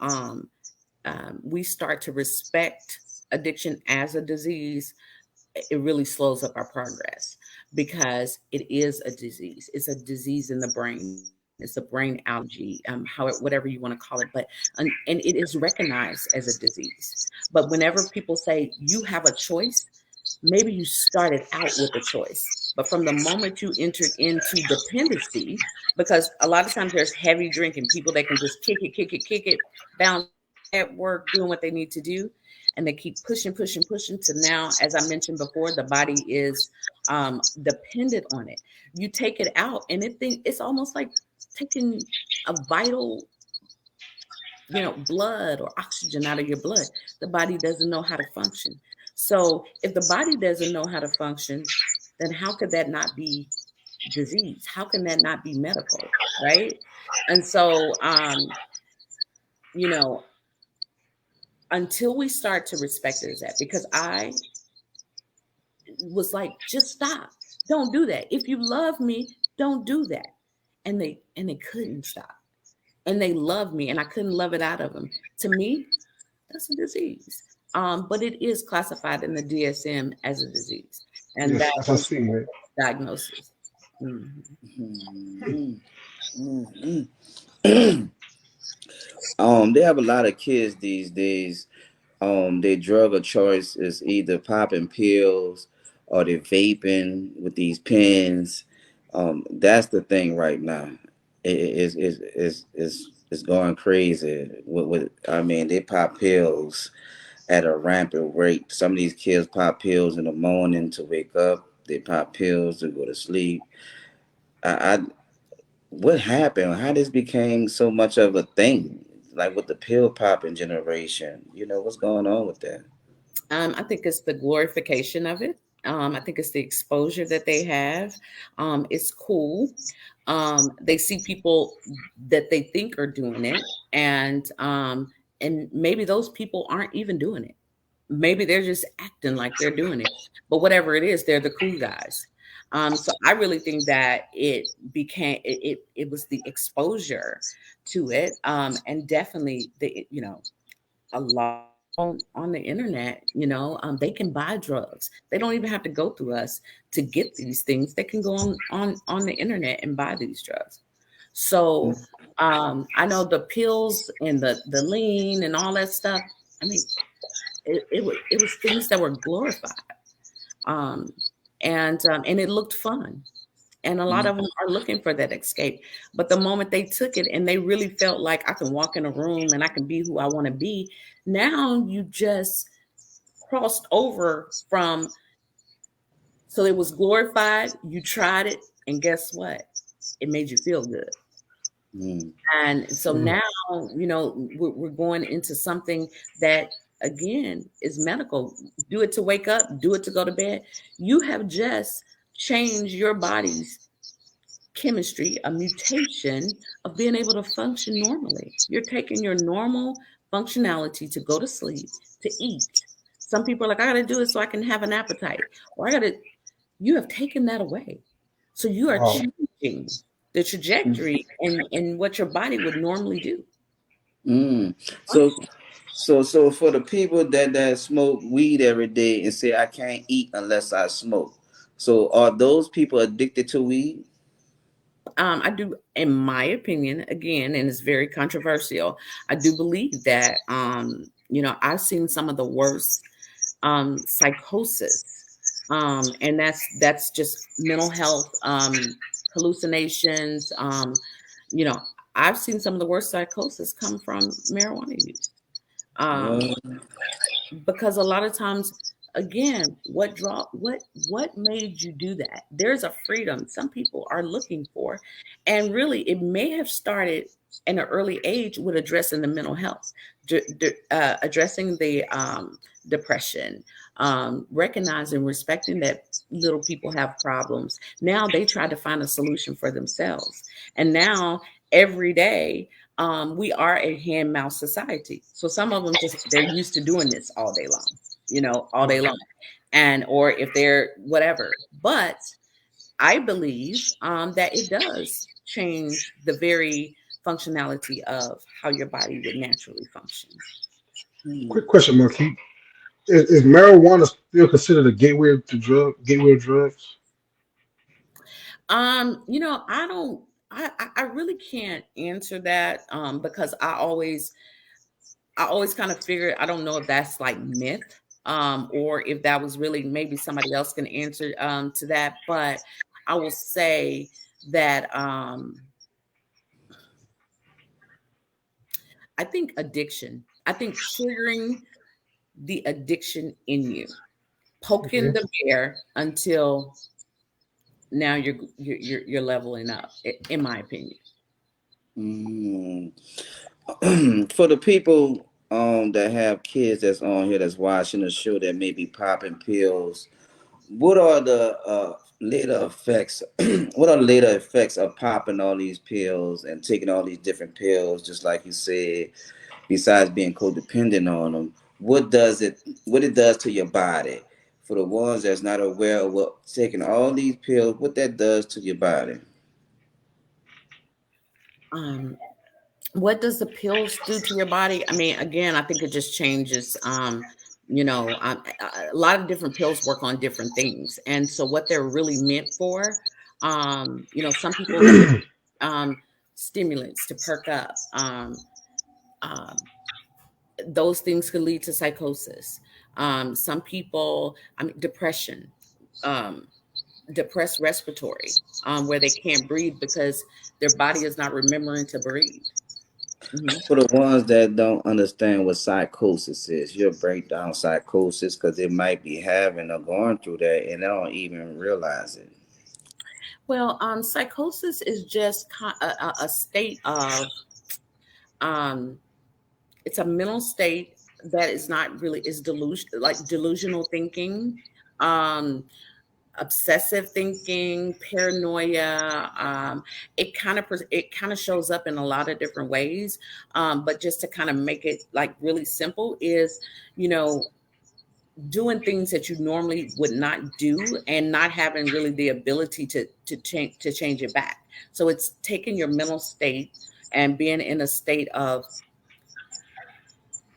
we start to respect addiction as a disease, it really slows up our progress, because it is a disease. It's a disease in the brain. It's a brain allergy, whatever you want to call it. But and it is recognized as a disease. But whenever people say you have a choice, maybe you started out with a choice, but from the moment you entered into dependency, because a lot of times there's heavy drinking, people that can just kick it, bounce at work, doing what they need to do, and they keep pushing to now, as I mentioned before, the body is dependent on it. You take it out, and it's almost like taking a vital, blood or oxygen out of your blood. The body doesn't know how to function. So if the body doesn't know how to function, then how could that not be disease? How can that not be medical, right? And so, until we start to respect it as that, because I was like, just stop. Don't do that. If you love me, don't do that. And they couldn't stop. And they loved me, and I couldn't love it out of them. To me, that's a disease. But it is classified in the DSM as a disease. And yes, that's I see, right? Diagnosis. They have a lot of kids these days. Their drug of choice is either popping pills or they're vaping with these pens. That's the thing right now. It's going crazy. They pop pills at a rampant rate. Some of these kids pop pills in the morning to wake up. They pop pills to go to sleep. I what happened? How this became so much of a thing? Like with the pill popping generation, what's going on with that? I think it's the glorification of it. I think it's the exposure that they have. It's cool. They see people that they think are doing it, and maybe those people aren't even doing it. Maybe they're just acting like they're doing it. But whatever it is, they're the cool guys. So I really think that it was the exposure to it, and definitely a lot on the internet, they can buy drugs. They don't even have to go through us to get these things. They can go on the internet and buy these drugs. So I know the pills and the lean and all that stuff. I mean, it was things that were glorified, um, and it looked fun. And a lot of them are looking for that escape. But the moment they took it and they really felt like I can walk in a room and I can be who I want to be, now you just crossed over from, so it was glorified, you tried it, and guess what? It made you feel good. Mm. And so now, we're going into something that, again, is medical. Do it to wake up, do it to go to bed. You have just changed your body's chemistry, a mutation of being able to function normally. You're taking your normal functionality to go to sleep, to eat. Some people are like, I got to do it so I can have an appetite. Or you have taken that away. So you are Wow. changing the trajectory and what your body would normally do. Mm. So for the people that smoke weed every day and say I can't eat unless I smoke, so are those people addicted to weed? I do, in my opinion, again, and it's very controversial, I do believe that, I've seen some of the worst psychosis. And that's just mental health, hallucinations. You know, I've seen some of the worst psychosis come from marijuana use. Um, What? because a lot of times, again, what made you do that? There's a freedom some people are looking for, and really it may have started in an early age with addressing the mental health, addressing the depression, recognizing, respecting that little people have problems. Now they try to find a solution for themselves, and now every day, we are a hand mouth society. So some of them they're used to doing this all day long, all day long. And or if they're whatever. But I believe that it does change the very functionality of how your body would naturally function. Hmm. Quick question, Marquis. Is marijuana still considered a gateway of drugs? I don't I really can't answer that, because I always kind of figured, I don't know if that's like myth, or if that was really, maybe somebody else can answer to that. But I will say that I think triggering the addiction in you, poking Okay. the bear until now you're leveling up, in my opinion. Mm. For the people that have kids that's on here that's watching the show that may be popping pills, what are the later effects? What are the later effects of popping all these pills and taking all these different pills, just like you said, besides being codependent on them? What it does to your body? For the ones that's not aware of what taking all these pills, what that does to your body. Um, what does the pills do to your body? I mean, again, I think it just changes. A lot of different pills work on different things, and so what they're really meant for. Some people need um, stimulants to perk up. Um, those things could lead to psychosis. Some people, I mean, depression, um, depressed respiratory, where they can't breathe because their body is not remembering to breathe. Mhm. For the ones that don't understand what psychosis is, you'll break down psychosis because they might be having or going through that and they don't even realize it. Well, psychosis is just a state of um, it's a mental state that is not really is delusional thinking, um, obsessive thinking, paranoia. It kind of shows up in a lot of different ways. But just to kind of make it like really simple is, you know, doing things that you normally would not do and not having really the ability to change it back. So it's taking your mental state and being in a state of,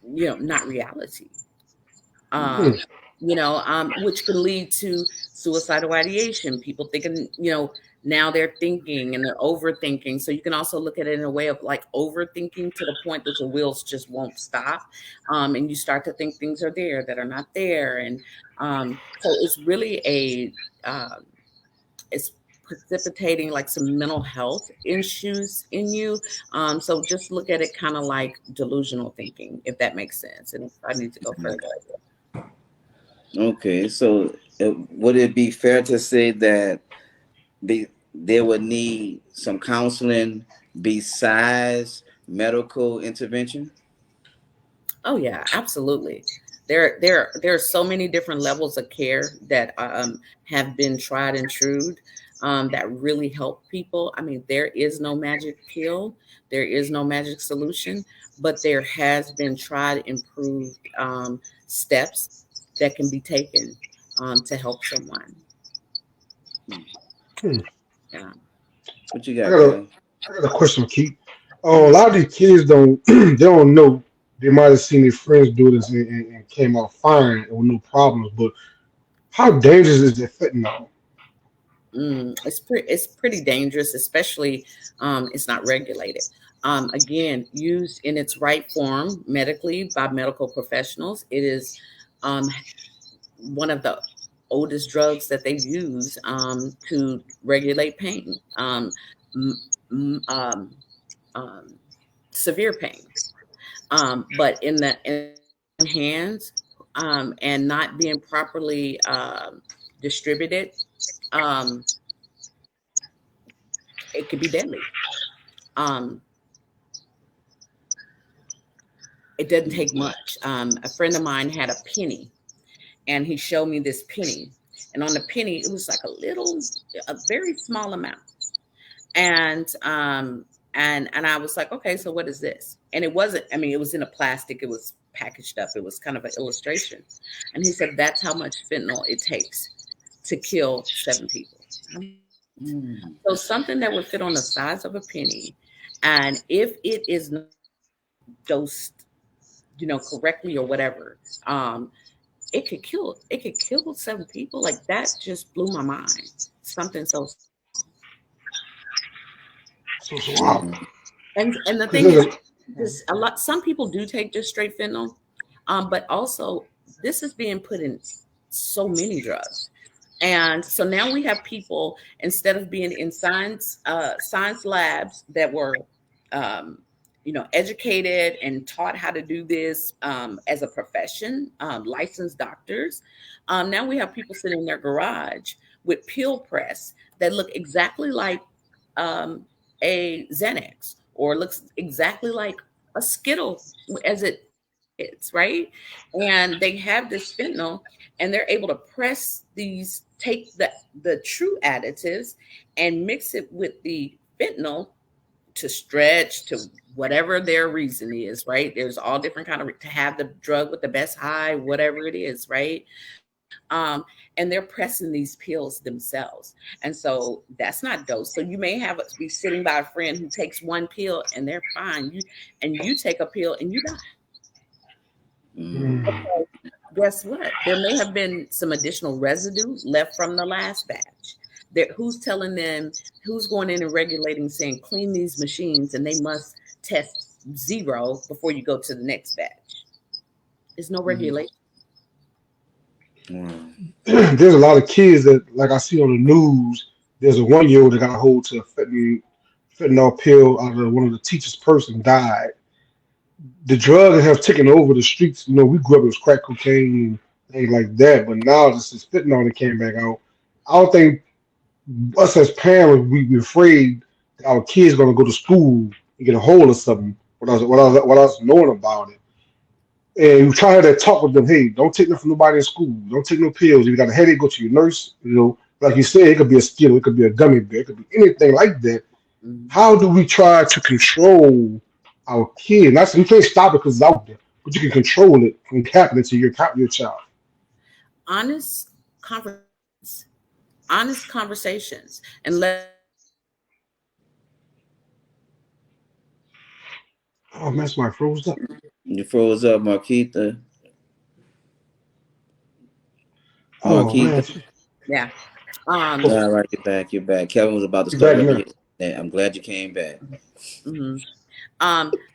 not reality. Mm. um, which can lead to suicidal ideation. People thinking, now they're thinking and they're overthinking. So you can also look at it in a way of like overthinking to the point that your wheels just won't stop. And you start to think things are there that are not there. And so it's really it's precipitating like some mental health issues in you. So just look at it kind of like delusional thinking, if that makes sense. And if I need to go further. Okay, so would it be fair to say that they would need some counseling besides medical intervention? Oh yeah, absolutely. There are so many different levels of care that have been tried and true, that really help people. I mean, there is no magic pill, there is no magic solution, but there has been tried and proved steps that can be taken to help someone. Hmm. Yeah. What you I got, got a, Bill? I got a question, Keith. A lot of these kids don't they don't know. They might have seen their friends do this and came out fine with no problems. But how dangerous is it fentanyl? It's pretty dangerous, especially it's not regulated. Again, used in its right form medically by medical professionals, it is um, one of the oldest drugs that they use to regulate pain, m- m- um, severe pain. But in the hands and not being properly distributed, um, it could be deadly. Um, it doesn't take much. A friend of mine had a penny, and he showed me this penny. And on the penny, it was like a very small amount. And I was like, okay, so what is this? And it wasn't. I mean, it was in a plastic. It was packaged up. It was kind of an illustration. And he said that's how much fentanyl it takes to kill 7 people. Mm. So something that would fit on the size of a penny, and if it is not dosed, correctly or whatever, it could kill 7 people. Like that just blew my mind. Something so. So wow. And the 'Cause thing there's is, a, this a lot. Some people do take just straight fentanyl, but also this is being put in so many drugs. And so now we have people, instead of being in science labs that were, educated and taught how to do this as a profession, licensed doctors. Now we have people sitting in their garage with pill press that look exactly like um, a Xanax, or looks exactly like a Skittle as it is, right? And they have this fentanyl, and they're able to take the true additives and mix it with the fentanyl to stretch to whatever their reason is, right? There's all different kind of to have the drug with the best high, whatever it is, right? um, and they're pressing these pills themselves. And so that's not dose. So you may be sitting by a friend who takes one pill and they're fine. You take a pill and you die. Mm. mm, Guess what? There may have been some additional residue left from the last batch. Who's telling them, who's going in and regulating, saying clean these machines and they must test 0 before you go to the next batch? There's no regulation. Wow. there's a lot of kids that like I see on the news. There's a 1-year-old that got a hold to a fentanyl pill out of one of the teacher's purse and died. the drugs have taken over the streets. You know, we grew up, it was crack cocaine and things like that, but now this is fentanyl that came back out. I don't think us as parents, we afraid that our kids gonna go to school and get a hold of something without us knowing about it. And you try to have that talk with them. Hey, don't take nothing from nobody in school. Don't take no pills. If you got a headache, go to your nurse. You know, like you said, it could be a skill, it could be a gummy bear, it could be anything like that. Mhm. How do we try to control our kid? Not you can't stop it because it's out there, but you can control it from happening to your child. Honest conversations, honest conversations, and let Oh man, somebody froze up. You froze up, Marquita. Oh man, Marquita. yeah. All right, you're back. You're back. Kevin was about to you start back up now. here. I'm glad you came back. Mhm.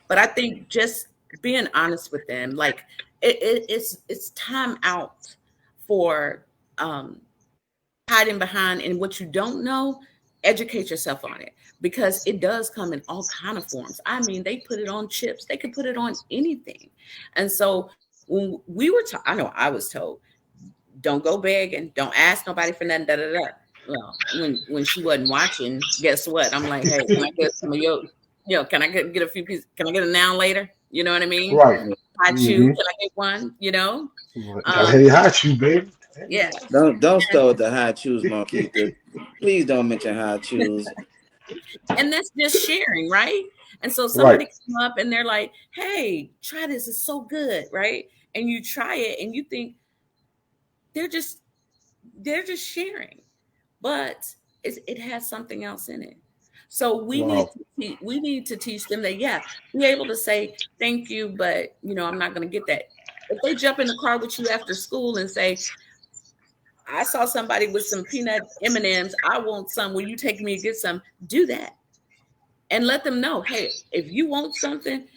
But I think just being honest with them, like it's time out for um, hiding behind and what you don't know. Educate yourself on it because it does come in all kind of forms. I mean, they put it on chips. They could put it on anything, and so when we were, I know I was told, don't go begging, don't ask nobody for nothing. Da da da. Well, when she wasn't watching, guess what? I'm like, hey, can I get some of your, can I get a few pieces? Can I get a now later? You know what I mean? Right. Hot shoe, Mm-hmm. can I get one? Gotta have your hot shoe, baby. Yeah. Don't start with the high shoes, Marquita. Please don't mention high shoes. And that's just sharing, right? And so Right. somebody come up and they're like, hey, try this, it's so good, right? And you try it and you think they're just sharing, but it has something else in it. So Wow. we need to teach them that, yeah, be able to say thank you, but I'm not going to get that. If they jump in the car with you after school and say, I saw somebody with some peanut M&Ms, I want some, will you take me to get some? Do that and let them know, hey, if you want something,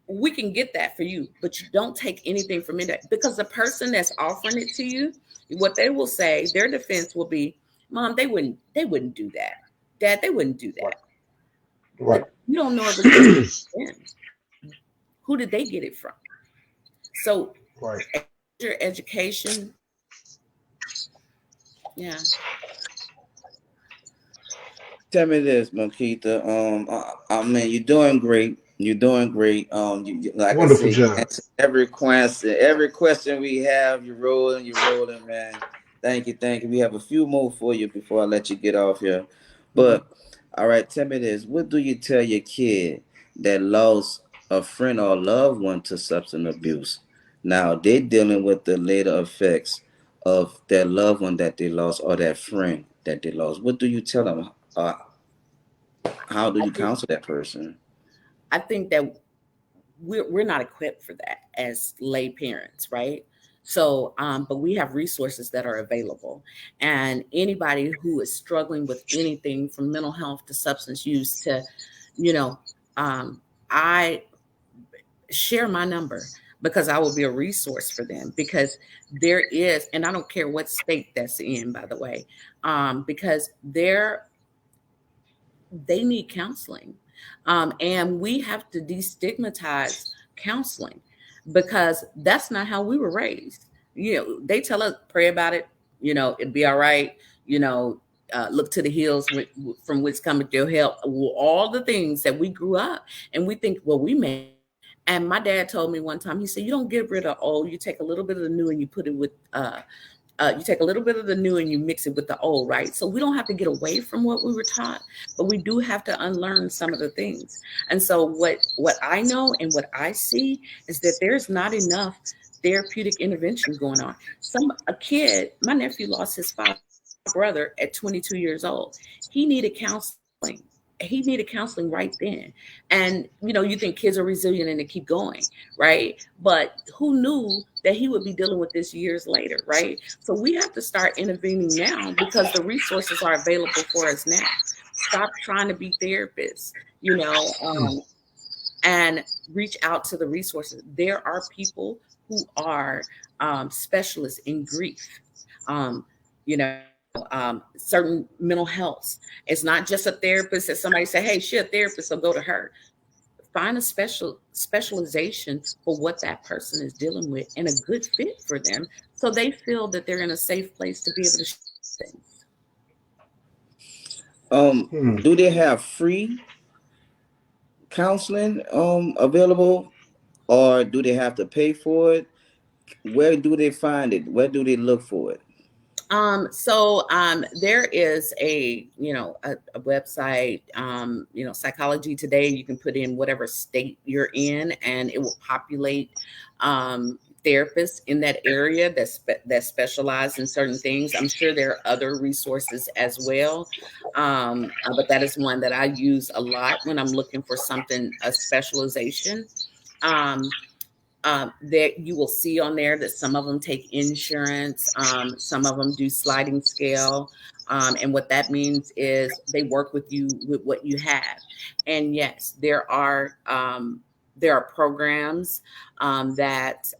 we can get that for you, but you don't take anything from it, because the person that's offering it to you, what they will say, their defense will be, Mom, they wouldn't do that. Dad, they wouldn't do Right. that. Right. But you don't know if it's really them. Who did they get it from? So Right. your education, yeah. Tell me this, Marquita. I mean, you're doing great. You're doing great. Like I Wonderful say, you job. answer every question. Every question we have, you're rolling. You're rolling, man. Thank you, thank you. We have a few more for you before I let you get off here. Mhm. But all right, tell me this. What do you tell your kid that lost a friend or loved one to substance abuse? Now they're dealing with the later effects of their loved one that they lost or that friend that they lost. What do you tell them? How do I you think counsel that person? I think that we're not equipped for that as lay parents, right? So, but we have resources that are available, and anybody who is struggling with anything from mental health to substance use to, you know, I share my number because I will be a resource for them, because there is, and I don't care what state that's in, by the way, because they need counseling. And we have to destigmatize counseling, because that's not how we were raised. They tell us, pray about it, it'd be all right, look to the hills from which cometh your help. All the things that we grew up and we think, well, we made. And my dad told me one time, he said, you don't get rid of old, you take a little bit of the new and you put it with you take a little bit of the new and you mix it with the old, right? So we don't have to get away from what we were taught, but we do have to unlearn some of the things. And so what I know and what I see is that there's not enough therapeutic intervention going on. A kid, my nephew lost his brother at 22 years old. He needed counseling. He needed counseling right then. And you think kids are resilient and they keep going, right? But who knew that he would be dealing with this years later, right? So we have to start intervening now because the resources are available for us now. Stop trying to be therapists, and reach out to the resources. There are people who are specialists in grief, you know, certain mental health. It's not just a therapist that somebody say, hey, she's a therapist, so go to her. find a specialization for what that person is dealing with and a good fit for them, so they feel that they're in a safe place to be able to share things. Hmm. Do they have free counseling available, or do they have to pay for it? Where do they find it? Where do they look for it? There is a website, Psychology Today. You can put in whatever state you're in, and it will populate therapists in that area that specialize in certain things. I'm sure there are other resources as well, but that is one that I use a lot when I'm looking for something, a specialization. Um, that you will see on there that some of them take insurance, some of them do sliding scale. And what that means is they work with you with what you have. And yes, there are programs that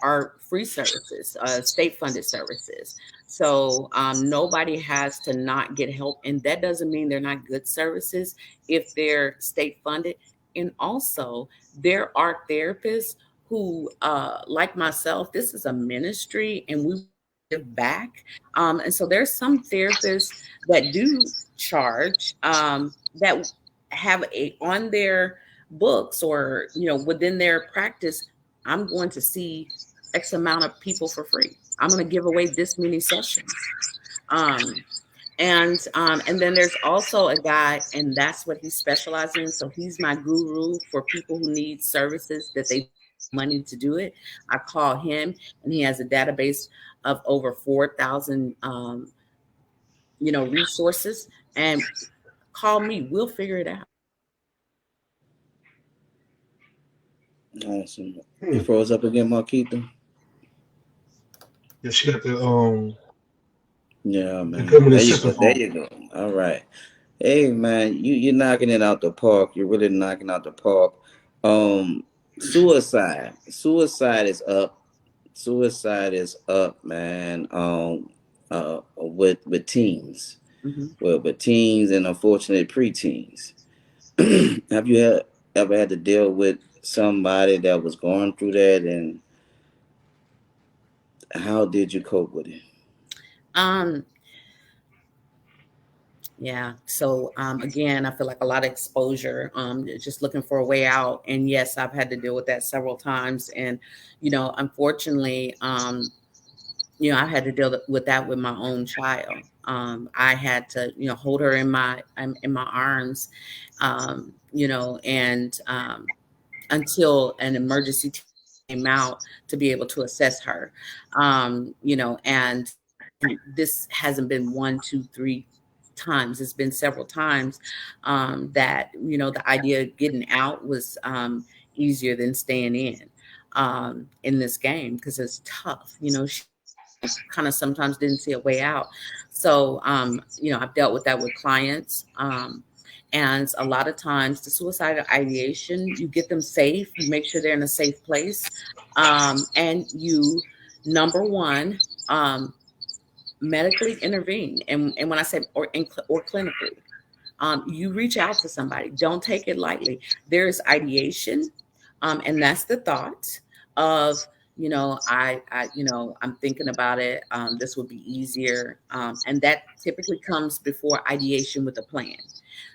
are free services, state funded services. So nobody has to not get help. And that doesn't mean they're not good services if they're state funded. And also, there are therapists who, like myself, this is a ministry and we give back. And so there's some therapists that do charge, that have on their books, or within their practice, I'm going to see X amount of people for free. I'm going to give away this many sessions. Um, and then there's also a guy, and that's what he specializes in. So he's my guru for people who need services that they money to do it. I call him, and he has a database of over 4,000 resources. And call me, we'll figure it out. Awesome. You Hmm. froze up again, Marquita? Yeah, she got Yeah, the man. government There you go. system There phone. you go. All right. Hey, man, you're knocking it out the park. You're really knocking out the park. Suicide. Suicide is up. Suicide is up, man. With teens, Mhm. with teens and unfortunately preteens. Have you ever had to deal with somebody that was going through that, and how did you cope with it? Um, Yeah. So again, I feel like a lot of exposure, just looking for a way out. And yes, I've had to deal with that several times. And, unfortunately, I had to deal with that with my own child. I had to, hold her in my arms, and until an emergency team came out to be able to assess her, and this hasn't been one, two, three times. It's been several times that the idea of getting out was easier than staying in this game, because it's tough. She kind of sometimes didn't see a way out. So I've dealt with that with clients. And a lot of times the suicidal ideation, you get them safe, you make sure they're in a safe place. And you, number one, medically intervene. And when I say or clinically, you reach out to somebody. Don't take it lightly. There's ideation, and that's the thought of, I'm thinking about it. This would be easier, and that typically comes before ideation with a plan.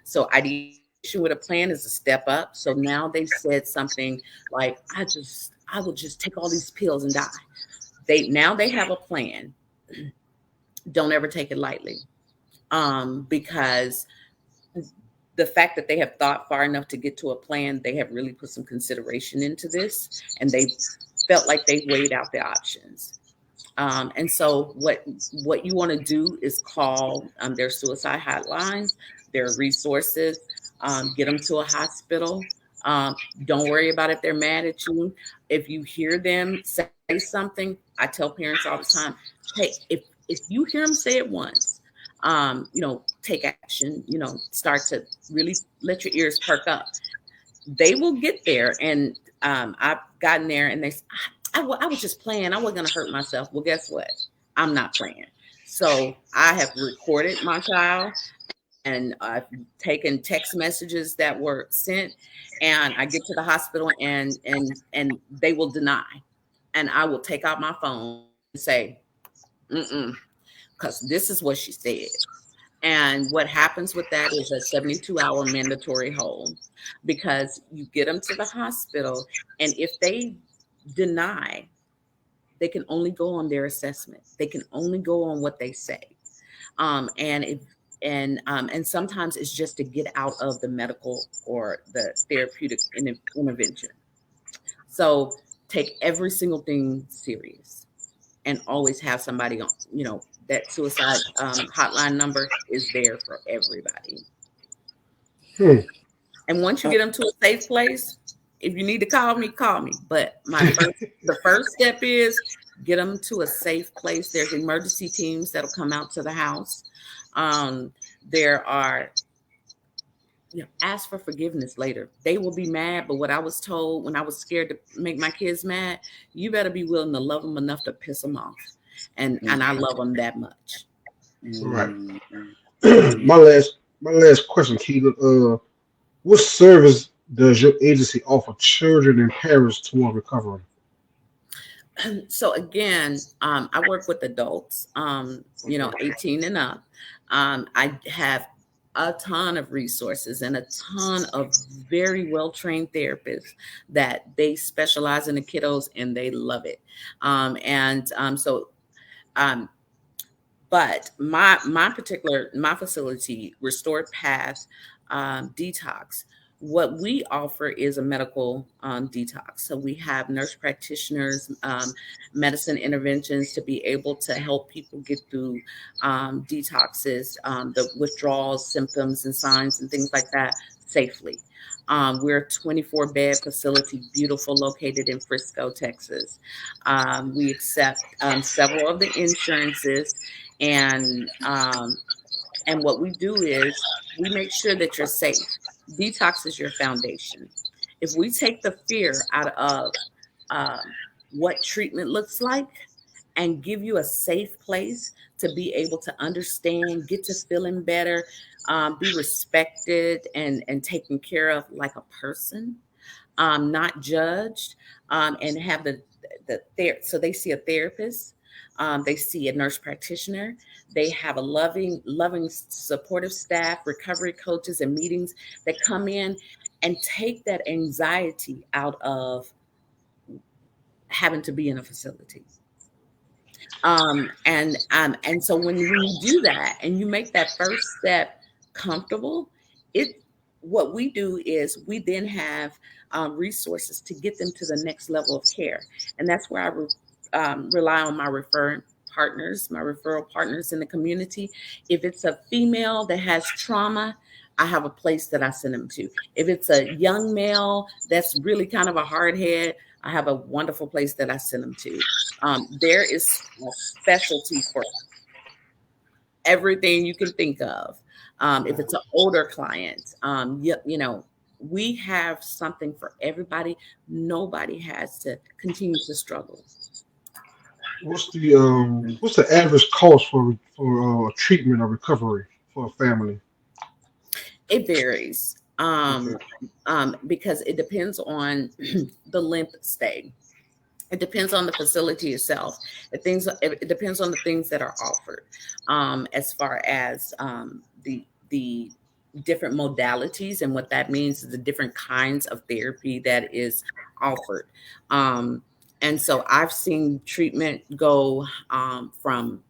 So ideation with a plan is a step up. So now they've said something like, I will just take all these pills and die. They have a plan. Don't ever take it lightly, because the fact that they have thought far enough to get to a plan, they have really put some consideration into this, and they felt like they weighed out the options. And so what you want to do is call their suicide hotlines, their resources, get them to a hospital. Don't worry about if they're mad at you. If you hear them say something, I tell parents all the time, hey, if you hear them say it once, take action, start to really let your ears perk up. They will get there. And I've gotten there, and I was just playing. I wasn't going to hurt myself. Well, guess what? I'm not playing. So I have recorded my child. and I've taken text messages that were sent, and I get to the hospital and they will deny, and I will take out my phone and say, because this is what she said. And what happens with that is a 72-hour mandatory hold, because you get them to the hospital, and if they deny, they can only go on their assessment. They can only go on what they say. And if and sometimes it's just to get out of the medical or the therapeutic intervention. So take every single thing serious, and always have somebody on. That suicide hotline number is there for everybody. Hmm. And once you get them to a safe place, if you need to call me, call me. But the first step is get them to a safe place. There's emergency teams that'll come out to the house. There are, ask for forgiveness later. They will be mad, but what I was told when I was scared to make my kids mad, you better be willing to love them enough to piss them off. And I love them that much. Right. my last question, Keita. What service does your agency offer children and parents toward recovery? So again, I work with adults, 18 and up. I have a ton of resources and a ton of very well-trained therapists that they specialize in the kiddos and they love it. But my facility, Restored Path Detox, what we offer is a medical detox. So we have nurse practitioners, medicine interventions to be able to help people get through detoxes, the withdrawal symptoms and signs and things like that safely. We're a 24-bed facility, beautiful, located in Frisco, Texas. We accept several of the insurances, and what we do is we make sure that you're safe. Detox is your foundation. If we take the fear out of what treatment looks like and give you a safe place to be able to understand, get to feeling better, be respected and taken care of like a person, not judged, and have so they see a therapist, they see a nurse practitioner, they have a loving, supportive staff, recovery coaches, and meetings that come in and take that anxiety out of having to be in a facility. And so when you do that and you make that first step comfortable, what we do is we then have resources to get them to the next level of care. And that's where I rely on my referral partners in the community. If it's a female that has trauma, I have a place that I send them to. If it's a young male that's really kind of a hard head, I have a wonderful place that I send them to. There is a specialty for everything you can think of. If it's an older client, we have something for everybody. Nobody has to continue to struggle. What's the average cost for treatment or recovery for a family? It varies because it depends on the length of stay. It depends on the facility itself. It depends on the things that are offered, as far as the different modalities, and what that means is the different kinds of therapy that is offered. And so I've seen treatment go from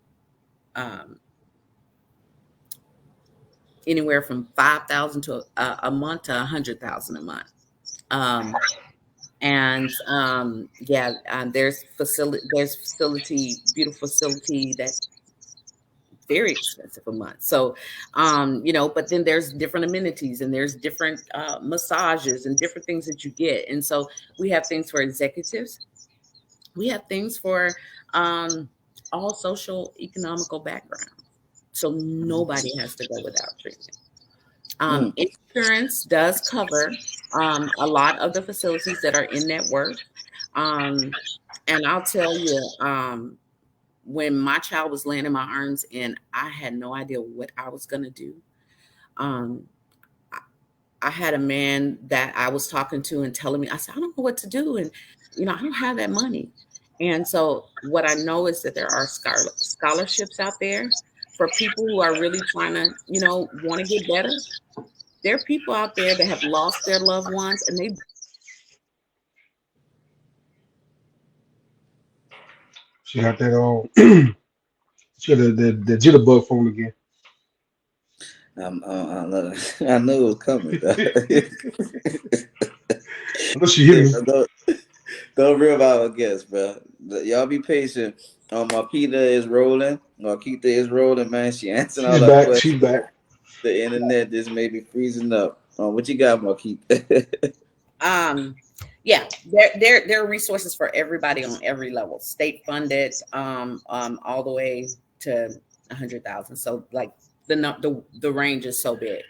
anywhere from $5,000 to a month to $100,000 a month. There's beautiful facility that's very expensive a month. So, but then there's different amenities and there's different massages and different things that you get. And so we have things for executives. We have things for all social economical backgrounds. So nobody has to go without treatment. Insurance does cover a lot of the facilities that are in network. And I'll tell you, when my child was laying in my arms and I had no idea what I was going to do, Um, I had a man that I was talking to and telling me, I said, I don't know what to do. And, I don't have that money. And so what I know is that there are scholarships out there for people who are really trying to, want to get better. There are people out there that have lost their loved ones and they She got that she got the jitterbug phone again. I knew it was coming. I know she hit Yeah, me. don't real about our guests, bro. Y'all be patient. Marquita is rolling. Marquita is rolling, man. She answering She's all our back. She's questions. back. The internet just may be freezing up. What you got, Marquita? um yeah, there are resources for everybody on every level, state funded, all the way to 100,000. So like the range is so big.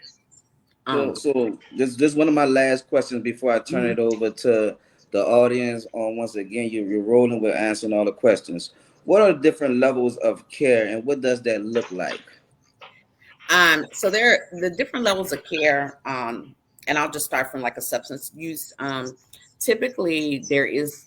So this one of my last questions before I turn Mhm. it over to the audience. Once again, you're rolling with answering all the questions. What are the different levels of care, and what does that look like? So there are the different levels of care, and I'll just start from like a substance use. Typically, there is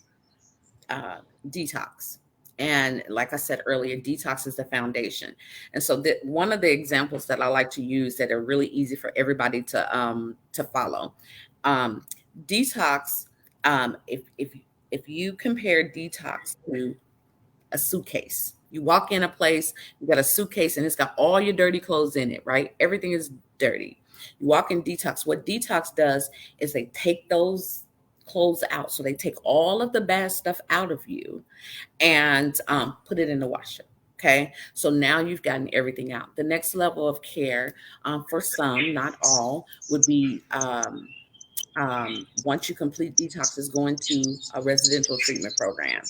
uh, detox. And like I said earlier, detox is the foundation. And so one of the examples that I like to use that are really easy for everybody to follow, um, detox. If you compare detox to a suitcase, you walk in a place, you got a suitcase, and it's got all your dirty clothes in it, right? Everything is dirty. You walk in detox. What detox does is they take those clothes out. So they take all of the bad stuff out of you and put it in the washer. Okay. So now you've gotten everything out. The next level of care, for some, not all, would be once you complete detox, is going to a residential treatment program.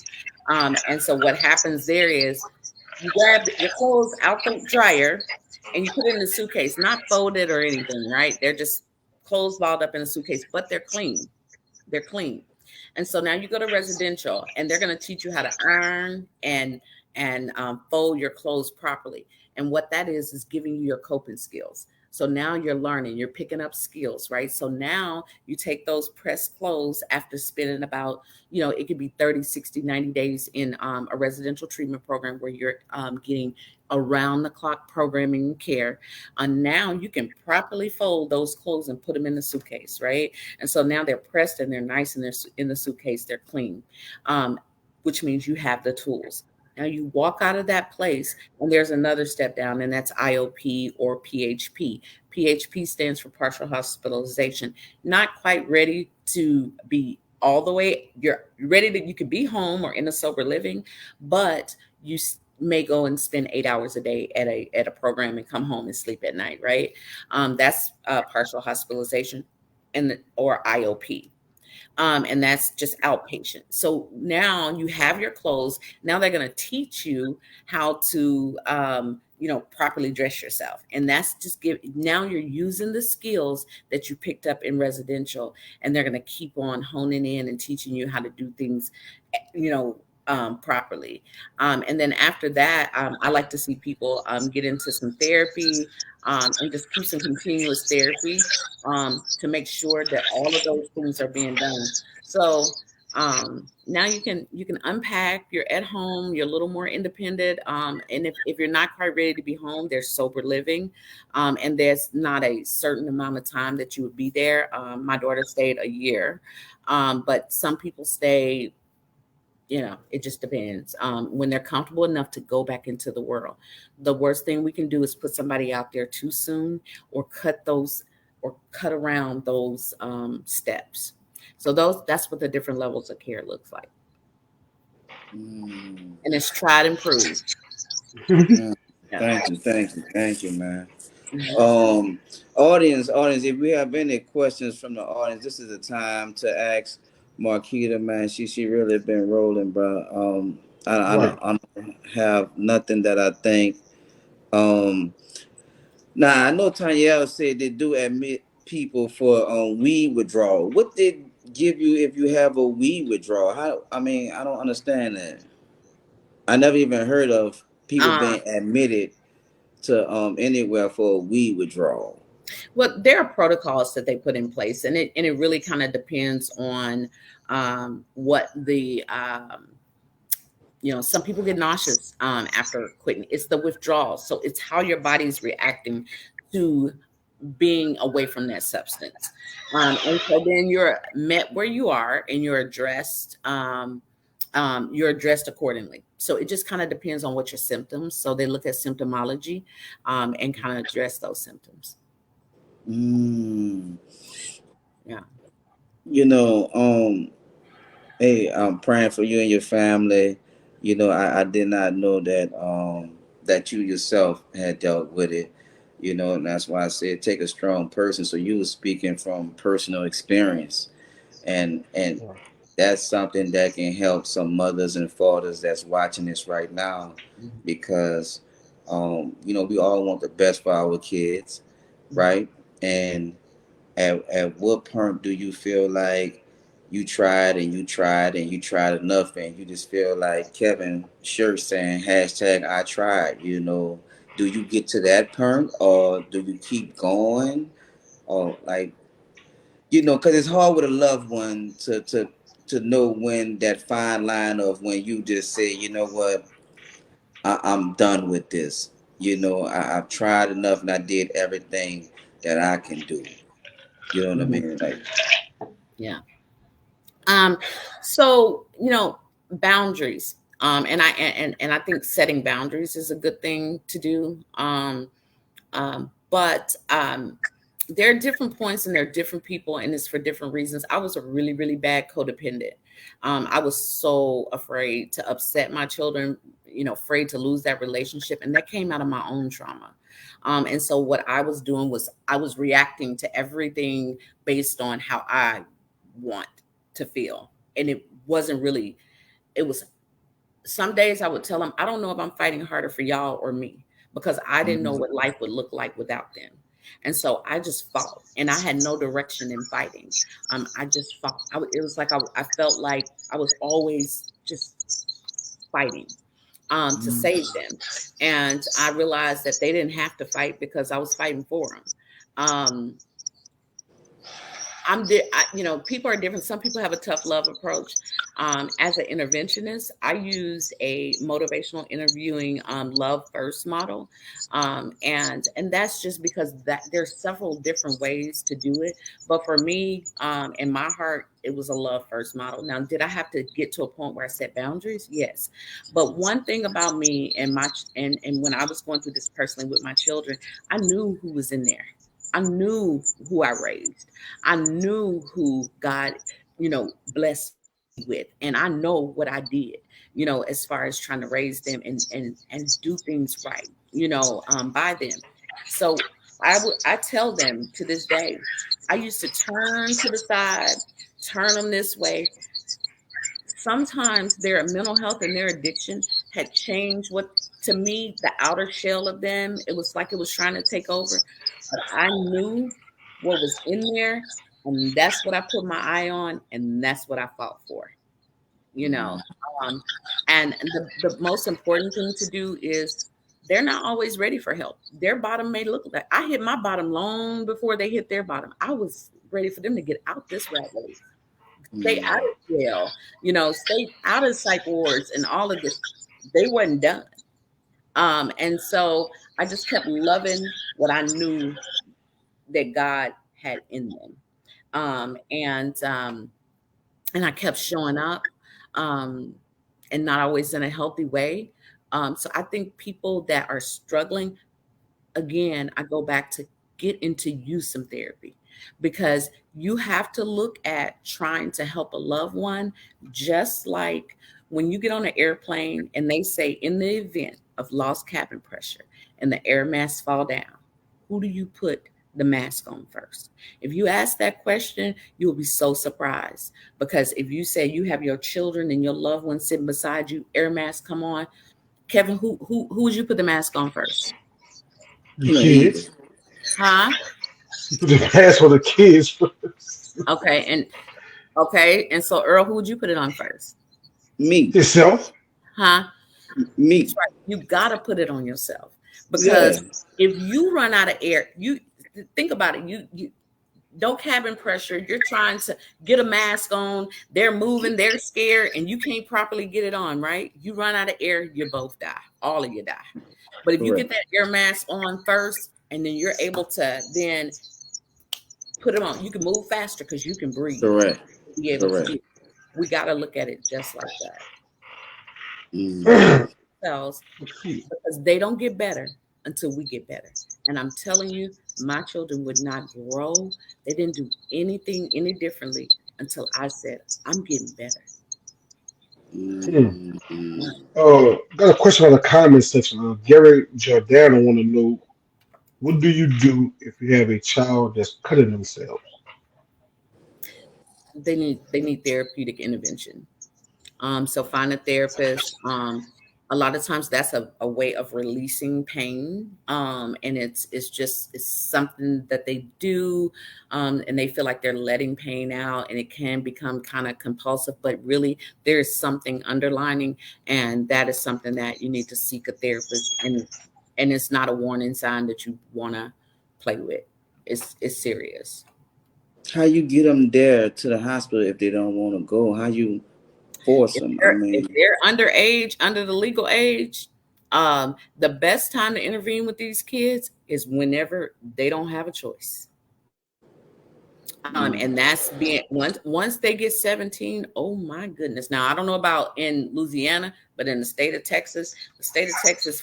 And so what happens there is you grab your clothes out the dryer and you put it in the suitcase, not folded or anything, right? They're just clothes balled up in a suitcase, but they're clean. They're clean. And so now you go to residential and they're going to teach you how to iron and fold your clothes properly. And what that is giving you your coping skills. So now you're learning, you're picking up skills, right? So now you take those pressed clothes after spending about, it could be 30, 60, 90 days in a residential treatment program where you're getting around the clock programming and care. And now you can properly fold those clothes and put them in the suitcase, right? And so now they're pressed and they're nice and they're in the suitcase, they're clean, which means you have the tools. Now you walk out of that place and there's another step down, and that's IOP or PHP. PHP stands for partial hospitalization. Not quite ready to be all the way, you're ready that you could be home or in a sober living, but you may go and spend 8 hours a day at a program and come home and sleep at night, right? That's partial hospitalization or IOP. And that's just outpatient. So now you have your clothes. Now they're going to teach you how to, properly dress yourself. And that's just now you're using the skills that you picked up in residential, and they're going to keep on honing in and teaching you how to do things, properly. And then after that, I like to see people get into some therapy, and just keep some continuous therapy, to make sure that all of those things are being done. So now you can unpack. You're at home. You're a little more independent. And if you're not quite ready to be home, there's sober living, and there's not a certain amount of time that you would be there. My daughter stayed a year, but some people stay. It just depends. When they're comfortable enough to go back into the world, the worst thing we can do is put somebody out there too soon, or cut around those steps. So that's what the different levels of care looks like, Mm, and it's tried and proved. mm. Yeah. Thank you, man. Mhm. Um, audience, if we have any questions from the audience, this is the time to ask Marquita, man. She really been rolling, bro. Right. I don't have nothing that I think. Um, Now I know Tanya said they do admit people for weed withdrawal. What did give you if you have a weed withdrawal? How? I mean, I don't understand that. I never even heard of people Uh, being admitted to anywhere for a weed withdrawal. Well, there are protocols that they put in place, and it really kind of depends on what the some people get nauseous after quitting. It's the withdrawal, so it's how your body's reacting to being away from that substance. And so then you're met where you are, and you're addressed. You're addressed accordingly. So it just kind of depends on what your symptoms. So they look at symptomology and kind of address those symptoms. Yeah. Hey, I'm praying for you and your family. I did not know that you yourself had dealt with it. And that's why I said take a strong person. So you were speaking from personal experience, and Yeah. that's something that can help some mothers and fathers that's watching this right now, because we all want the best for our kids, right? And at what point do you feel like you tried and you tried and you tried enough, and you just feel like Kevin Shirt saying hashtag I tried? Do you get to that point, or do you keep going, or like, because it's hard with a loved one to know when that fine line of when you just say, you know what, I'm done with this. I've tried enough and I did everything that I can do. You know what I mean? Like, Yeah. So boundaries. And I think setting boundaries is a good thing to do. But there are different points and there are different people, and it's for different reasons. I was a really, really bad codependent. I was so afraid to upset my children, afraid to lose that relationship. And that came out of my own trauma. And so what I was doing was I was reacting to everything based on how I want to feel. And it wasn't really, it was some days I would tell them, I don't know if I'm fighting harder for y'all or me, because I didn't know what life would look like without them. And so I just fought, and I had no direction in fighting. I just fought. It was like I felt like I was always just fighting to save them. And I realized that they didn't have to fight because I was fighting for them. Um, people are different. Some people have a tough love approach. As an interventionist, I use a motivational interviewing love first model. And that's just because that there's several different ways to do it. But for me, in my heart, it was a love first model. Now, did I have to get to a point where I set boundaries? Yes. But one thing about me and when I was going through this personally with my children, I knew who was in there. I knew who I raised. I knew who God, blessed me with. And I know what I did, as far as trying to raise them and do things right, by them. So I tell them to this day, I used to turn to the side, turn them this way. Sometimes their mental health and their addiction had changed to me, the outer shell of them. It was like it was trying to take over. But I knew what was in there, and that's what I put my eye on, and that's what I fought for. And the most important thing to do is they're not always ready for help. Their bottom may look like I hit my bottom long before they hit their bottom. I was ready for them to get out this rat race, stay out of jail, stay out of psych wards and all of this. They wasn't done. And so I just kept loving what I knew that God had in them. And I kept showing up, and not always in a healthy way. So I think people that are struggling, again, I go back to get into you some therapy, because you have to look at trying to help a loved one, just like when you get on an airplane and they say in the event of lost cabin pressure and the air masks fall down, who do you put the mask on first? If you ask that question, you'll be so surprised, because if you say you have your children and your loved ones sitting beside you, air masks come on, Kevin, who would you put the mask on first? The kids. Huh? You put the mask for the kids first. Okay, and so Earl, who would you put it on first? Me. Yourself. Huh? Me. That's right. You gotta put it on yourself, because if you run out of air, think about it. You no cabin pressure. You're trying to get a mask on. They're moving. They're scared, and you can't properly get it on. Right? You run out of air. You both die. All of you die. But if you get that air mask on first, and then you're able to then put it on, you can move faster because you can breathe. Correct. Be able to do. We got to look at it just like that. Cells, because they don't get better until we get better. And I'm telling you, my children would not grow. They didn't do anything any differently until I said, I'm getting better. Got a question on the comment section. Gary Giordano want to know, what do you do if you have a child that's cutting themselves? They need therapeutic intervention. So find a therapist. A lot of times that's a way of releasing pain. And it's something that they do. And they feel like they're letting pain out, and it can become kind of compulsive, but really there's something underlining. And that is something that you need to seek a therapist. And it's not a warning sign that you want to play with. It's serious. How you get them there to the hospital if they don't want to go? How you force them? If they're underage, under the legal age, the best time to intervene with these kids is whenever they don't have a choice. And that's being once they get 17. Oh my goodness! Now I don't know about in Louisiana, but in the state of Texas,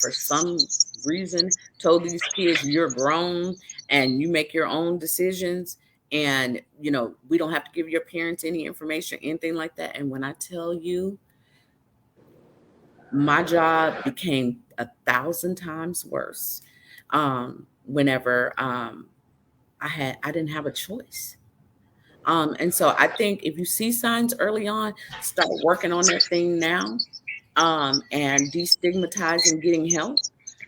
for some reason told these kids, you're grown and you make your own decisions. And, we don't have to give your parents any information, anything like that. And when I tell you, my job became 1,000 times worse whenever I didn't have a choice. And so I think if you see signs early on, start working on that thing now and destigmatizing getting help,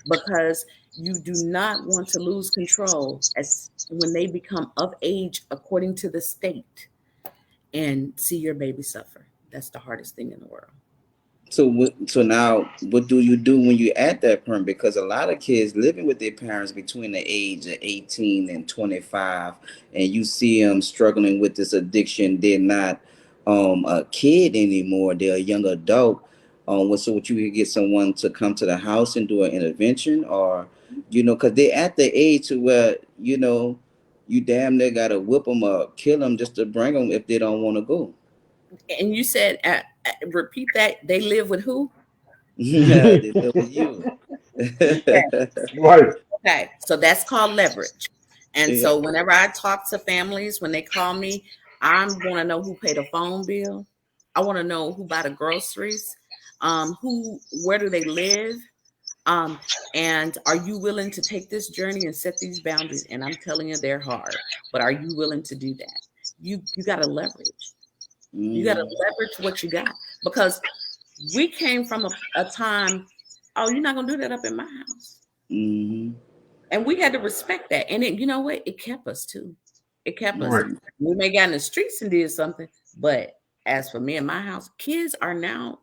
because you do not want to lose control as when they become of age according to the state and see your baby suffer. That's the hardest thing in the world. So now what do you do when you're at that point? Because a lot of kids living with their parents between the age of 18 and 25, and you see them struggling with this addiction. They're not a kid anymore. They're a young adult. So would you get someone to come to the house and do an intervention, or, because they're at the age to where, you damn near got to whip them or kill them just to bring them if they don't want to go. And you said, repeat that. They live with who? Yeah, they live with you. Right. Okay. So that's called leverage. And so whenever I talk to families, when they call me, I want to know who paid a phone bill. I want to know who bought the groceries. Where do they live? And are you willing to take this journey and set these boundaries? And I'm telling you, they're hard, but are you willing to do that? You got to leverage. You got to leverage what you got, because we came from a time, oh, you're not going to do that up in my house. And we had to respect that. And you know what? It kept us too. It kept us. We may got in the streets and did something, but as for me and my house, kids are now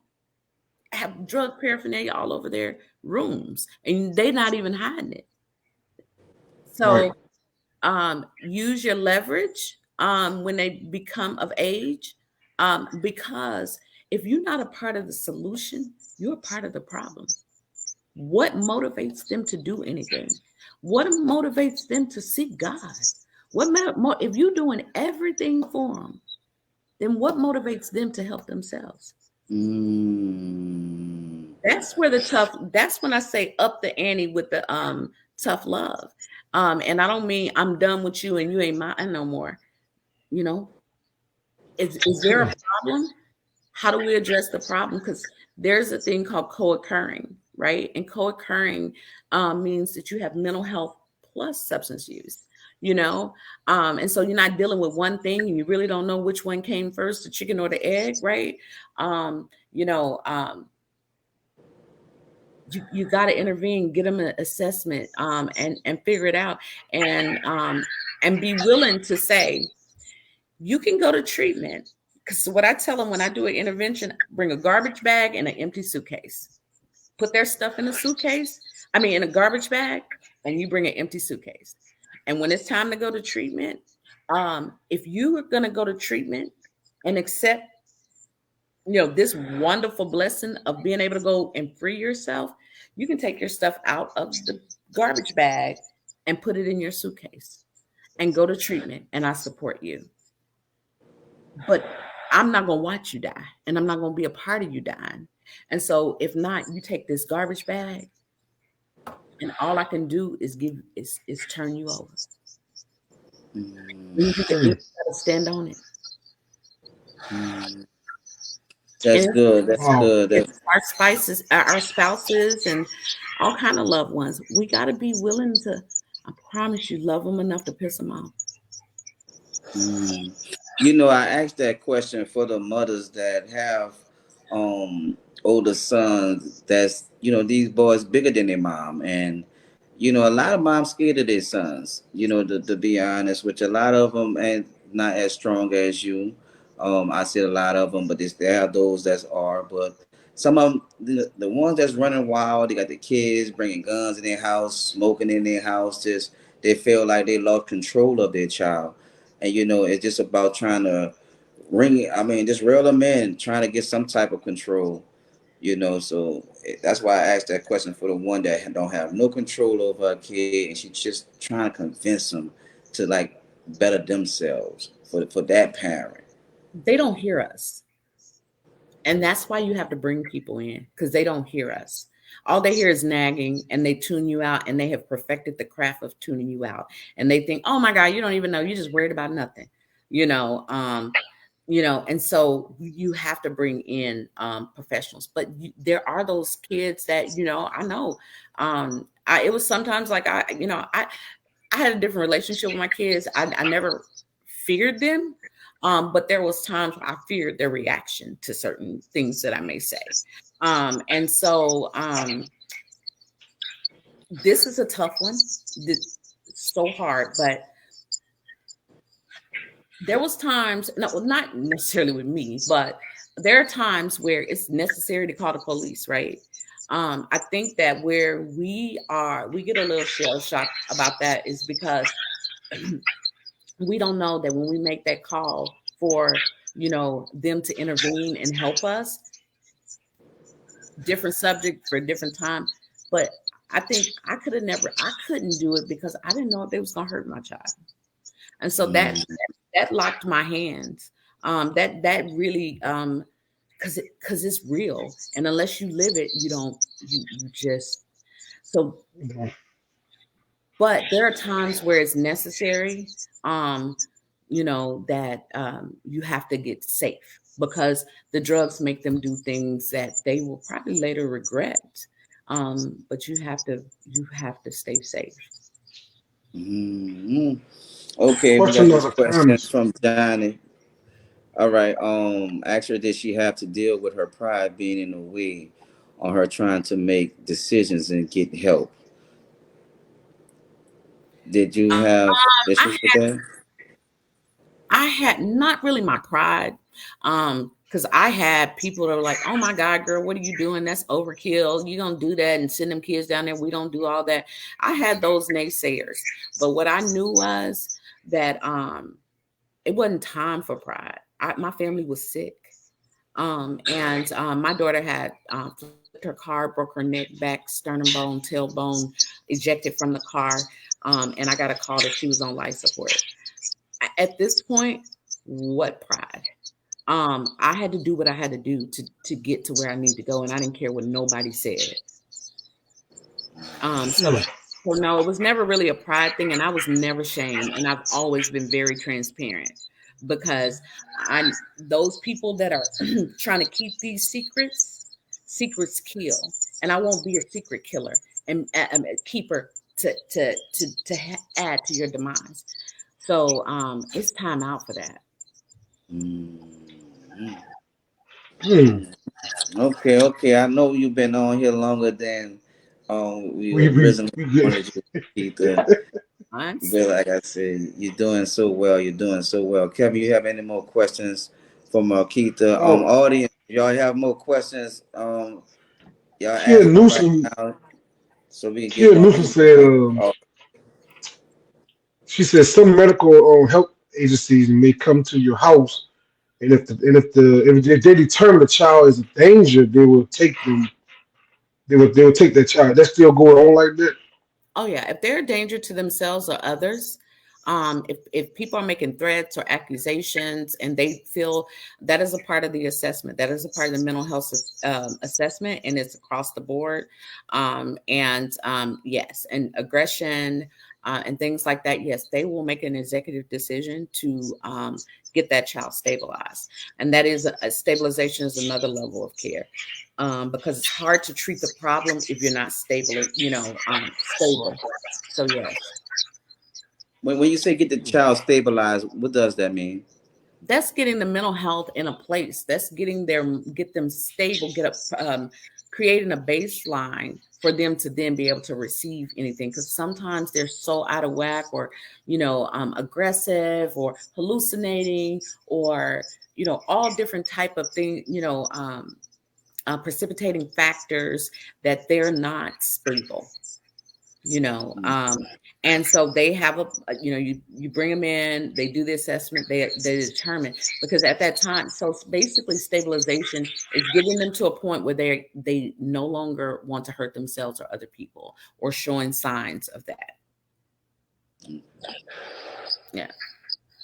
have drug paraphernalia all over their rooms, and they're not even hiding it. So use your leverage when they become of age, because if you're not a part of the solution, you're a part of the problem. What motivates them to do anything? What motivates them to seek God? If you're doing everything for them, then what motivates them to help themselves? That's where that's when I say up the ante with the tough love. And I don't mean I'm done with you and you ain't mine no more. Is there a problem? How do we address the problem? Because there's a thing called co-occurring, right? And co-occurring means that you have mental health plus substance use, and so you're not dealing with one thing and you really don't know which one came first, the chicken or the egg, right? You got to intervene, get them an assessment, and figure it out, and be willing to say, you can go to treatment. Because what I tell them when I do an intervention, bring a garbage bag and an empty suitcase. Put their stuff in a garbage bag, and you bring an empty suitcase. And when it's time to go to treatment, if you are going to go to treatment and accept, this wonderful blessing of being able to go and free yourself, you can take your stuff out of the garbage bag and put it in your suitcase and go to treatment. And I support you. But I'm not going to watch you die, and I'm not going to be a part of you dying. And so if not, you take this garbage bag, and all I can do is turn you over. You gotta stand on it. That's good. That's good. Our spouses, and all kind of loved ones. We got to be willing to. I promise you, love them enough to piss them off. I asked that question for the mothers that have older sons. That's these boys bigger than their mom, and a lot of moms scared of their sons. To be honest, which a lot of them ain't not as strong as you. I see a lot of them, but there are those that are. But some of them, the ones that's running wild, they got the kids bringing guns in their house, smoking in their house. Just they feel like they lost control of their child, and it's just about trying to just reel them in, trying to get some type of control. So that's why I asked that question for the one that don't have no control over her kid, and she's just trying to convince them to like better themselves for that parent. They don't hear us. And that's why you have to bring people in, because they don't hear us. All they hear is nagging, and they tune you out, and they have perfected the craft of tuning you out. And they think, oh my God, you don't even know. You're just worried about nothing, and so you have to bring in professionals. But there are those kids that, I know. It was sometimes like I had a different relationship with my kids. I never feared them. But there was times where I feared their reaction to certain things that I may say. And so this is a tough one. It's so hard, but there was times, no, not necessarily with me, but there are times where it's necessary to call the police, right? I think that where we get a little shell shocked about that is because we don't know that when we make that call for, them to intervene and help us, different subject for a different time. But I think I couldn't do it because I didn't know if they was going to hurt my child. And so that locked my hands. That really, cause it's real. And unless you live it, you just, so, but there are times where it's necessary, that you have to get safe, because the drugs make them do things that they will probably later regret. But you have to stay safe. Mm-hmm. Okay, we Question got of this the question comments. from Johnny. All right. Ask her, did she have to deal with her pride being in the way on her trying to make decisions and get help? Did you have issues with that? I had not really my pride, because I had people that were like, "Oh my God, girl, what are you doing? That's overkill. You gonna do that and send them kids down there? We don't do all that." I had those naysayers, but what I knew was that it wasn't time for pride. My family was sick, and my daughter had flipped her car, broke her neck, back, sternum bone, tailbone, ejected from the car, and I got a call that she was on life support. At this point, what pride? I had to do what I had to do to get to where I need to go, and I didn't care what nobody said. So no, it was never really a pride thing, and I was never shamed, and I've always been very transparent, because those people that are trying to keep these secrets kill, and I won't be a secret killer and a keeper to add to your demise. So it's time out for that. Okay. I know you've been on here longer than we originally wanted you to keep the. But like I said, you're doing so well. Kevin, you have any more questions from Keitha? Audience, y'all have more questions? Y'all ask them right now, so we can Kia get more Newsom said, She said some medical help agencies may come to your house, and if they determine the child is a danger, they will take them. They will take that child. That's still going on like that. Oh yeah, if they're a danger to themselves or others, if people are making threats or accusations and they feel that is a part of the assessment, that is a part of the mental health assessment, and it's across the board. Yes, and aggression and things like that. Yes, they will make an executive decision to get that child stabilized, and that is a stabilization is another level of care. Because it's hard to treat the problem if you're not stable, stable. So yes, When you say get the child stabilized, what does that mean? that's getting the mental health in a place. That's get them stable, creating a baseline for them to then be able to receive anything. Because sometimes they're so out of whack, or aggressive, or hallucinating, or all different type of things. Precipitating factors that they're not stable, and so they have you bring them in, they do the assessment, they determine, because at that time, so basically stabilization is getting them to a point where they no longer want to hurt themselves or other people, or showing signs of that. Yeah.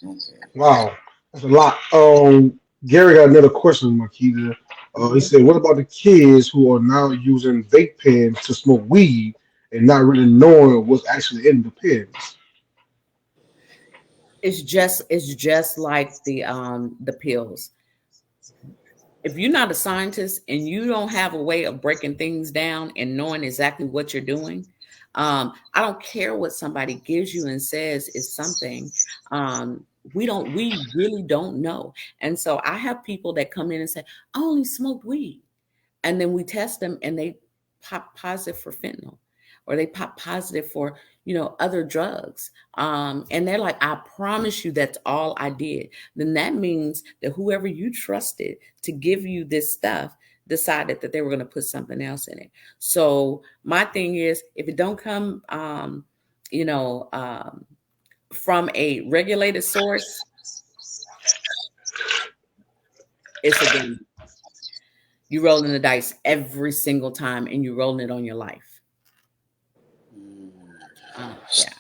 Okay. Wow, that's a lot. Gary got another question, Makita. He said, "What about the kids who are now using vape pens to smoke weed and not really knowing what's actually in the pens?" It's just like the pills. If you're not a scientist and you don't have a way of breaking things down and knowing exactly what you're doing, I don't care what somebody gives you and says is something. We really don't know. And so I have people that come in and say, I only smoked weed. And then we test them and they pop positive for fentanyl, or they pop positive for other drugs, and they're like, I promise you that's all I did. Then that means that whoever you trusted to give you this stuff decided that they were going to put something else in it. So my thing is, if it don't come you know from a regulated source, it's a game. You rolling the dice every single time, and you rolling it on your life. Yeah.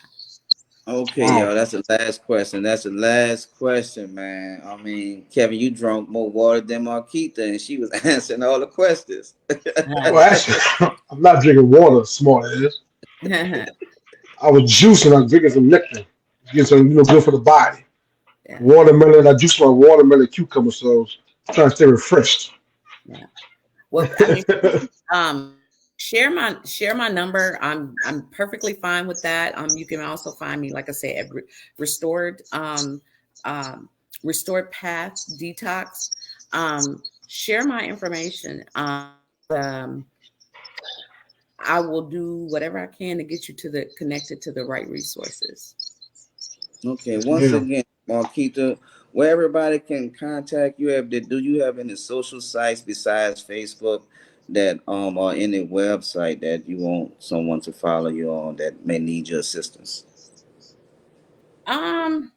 Okay, Wow. yo, that's the last question. That's the last question, man. I mean, Kevin, you drunk more water than Marquita, and she was answering all the questions. Well, actually, I'm not drinking water, smart ass. I was juicing. I was drinking some nectar. Get some, good for the body. Yeah. Watermelon. I juice my watermelon cucumber, so I'm trying to stay refreshed. Yeah. Well, I mean, share my number. I'm perfectly fine with that. You can also find me, like I said, at Restored Restored Path Detox. Share my information. I will do whatever I can to get you connected to the right resources. Okay, once Yeah. again, Marquita, where everybody can contact you, do you have any social sites besides Facebook that or any website that you want someone to follow you on that may need your assistance? Um,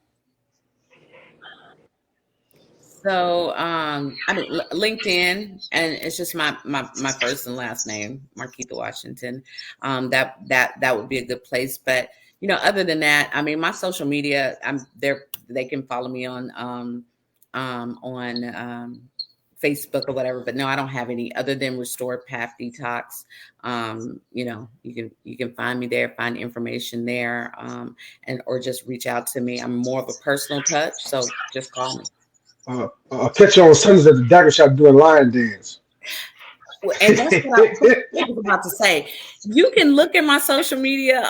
So, I mean, LinkedIn, and it's just my first and last name, Marquita Washington. That would be a good place. But other than that, I mean, my social media, I'm there. They can follow me on Facebook or whatever. But no, I don't have any other than Restored Path Detox. You can find me there, find information there, and or just reach out to me. I'm more of a personal touch, so just call me. I'll catch you on Sundays at the Dagger Shop doing lion dance. And that's what I was about to say. You can look at my social media,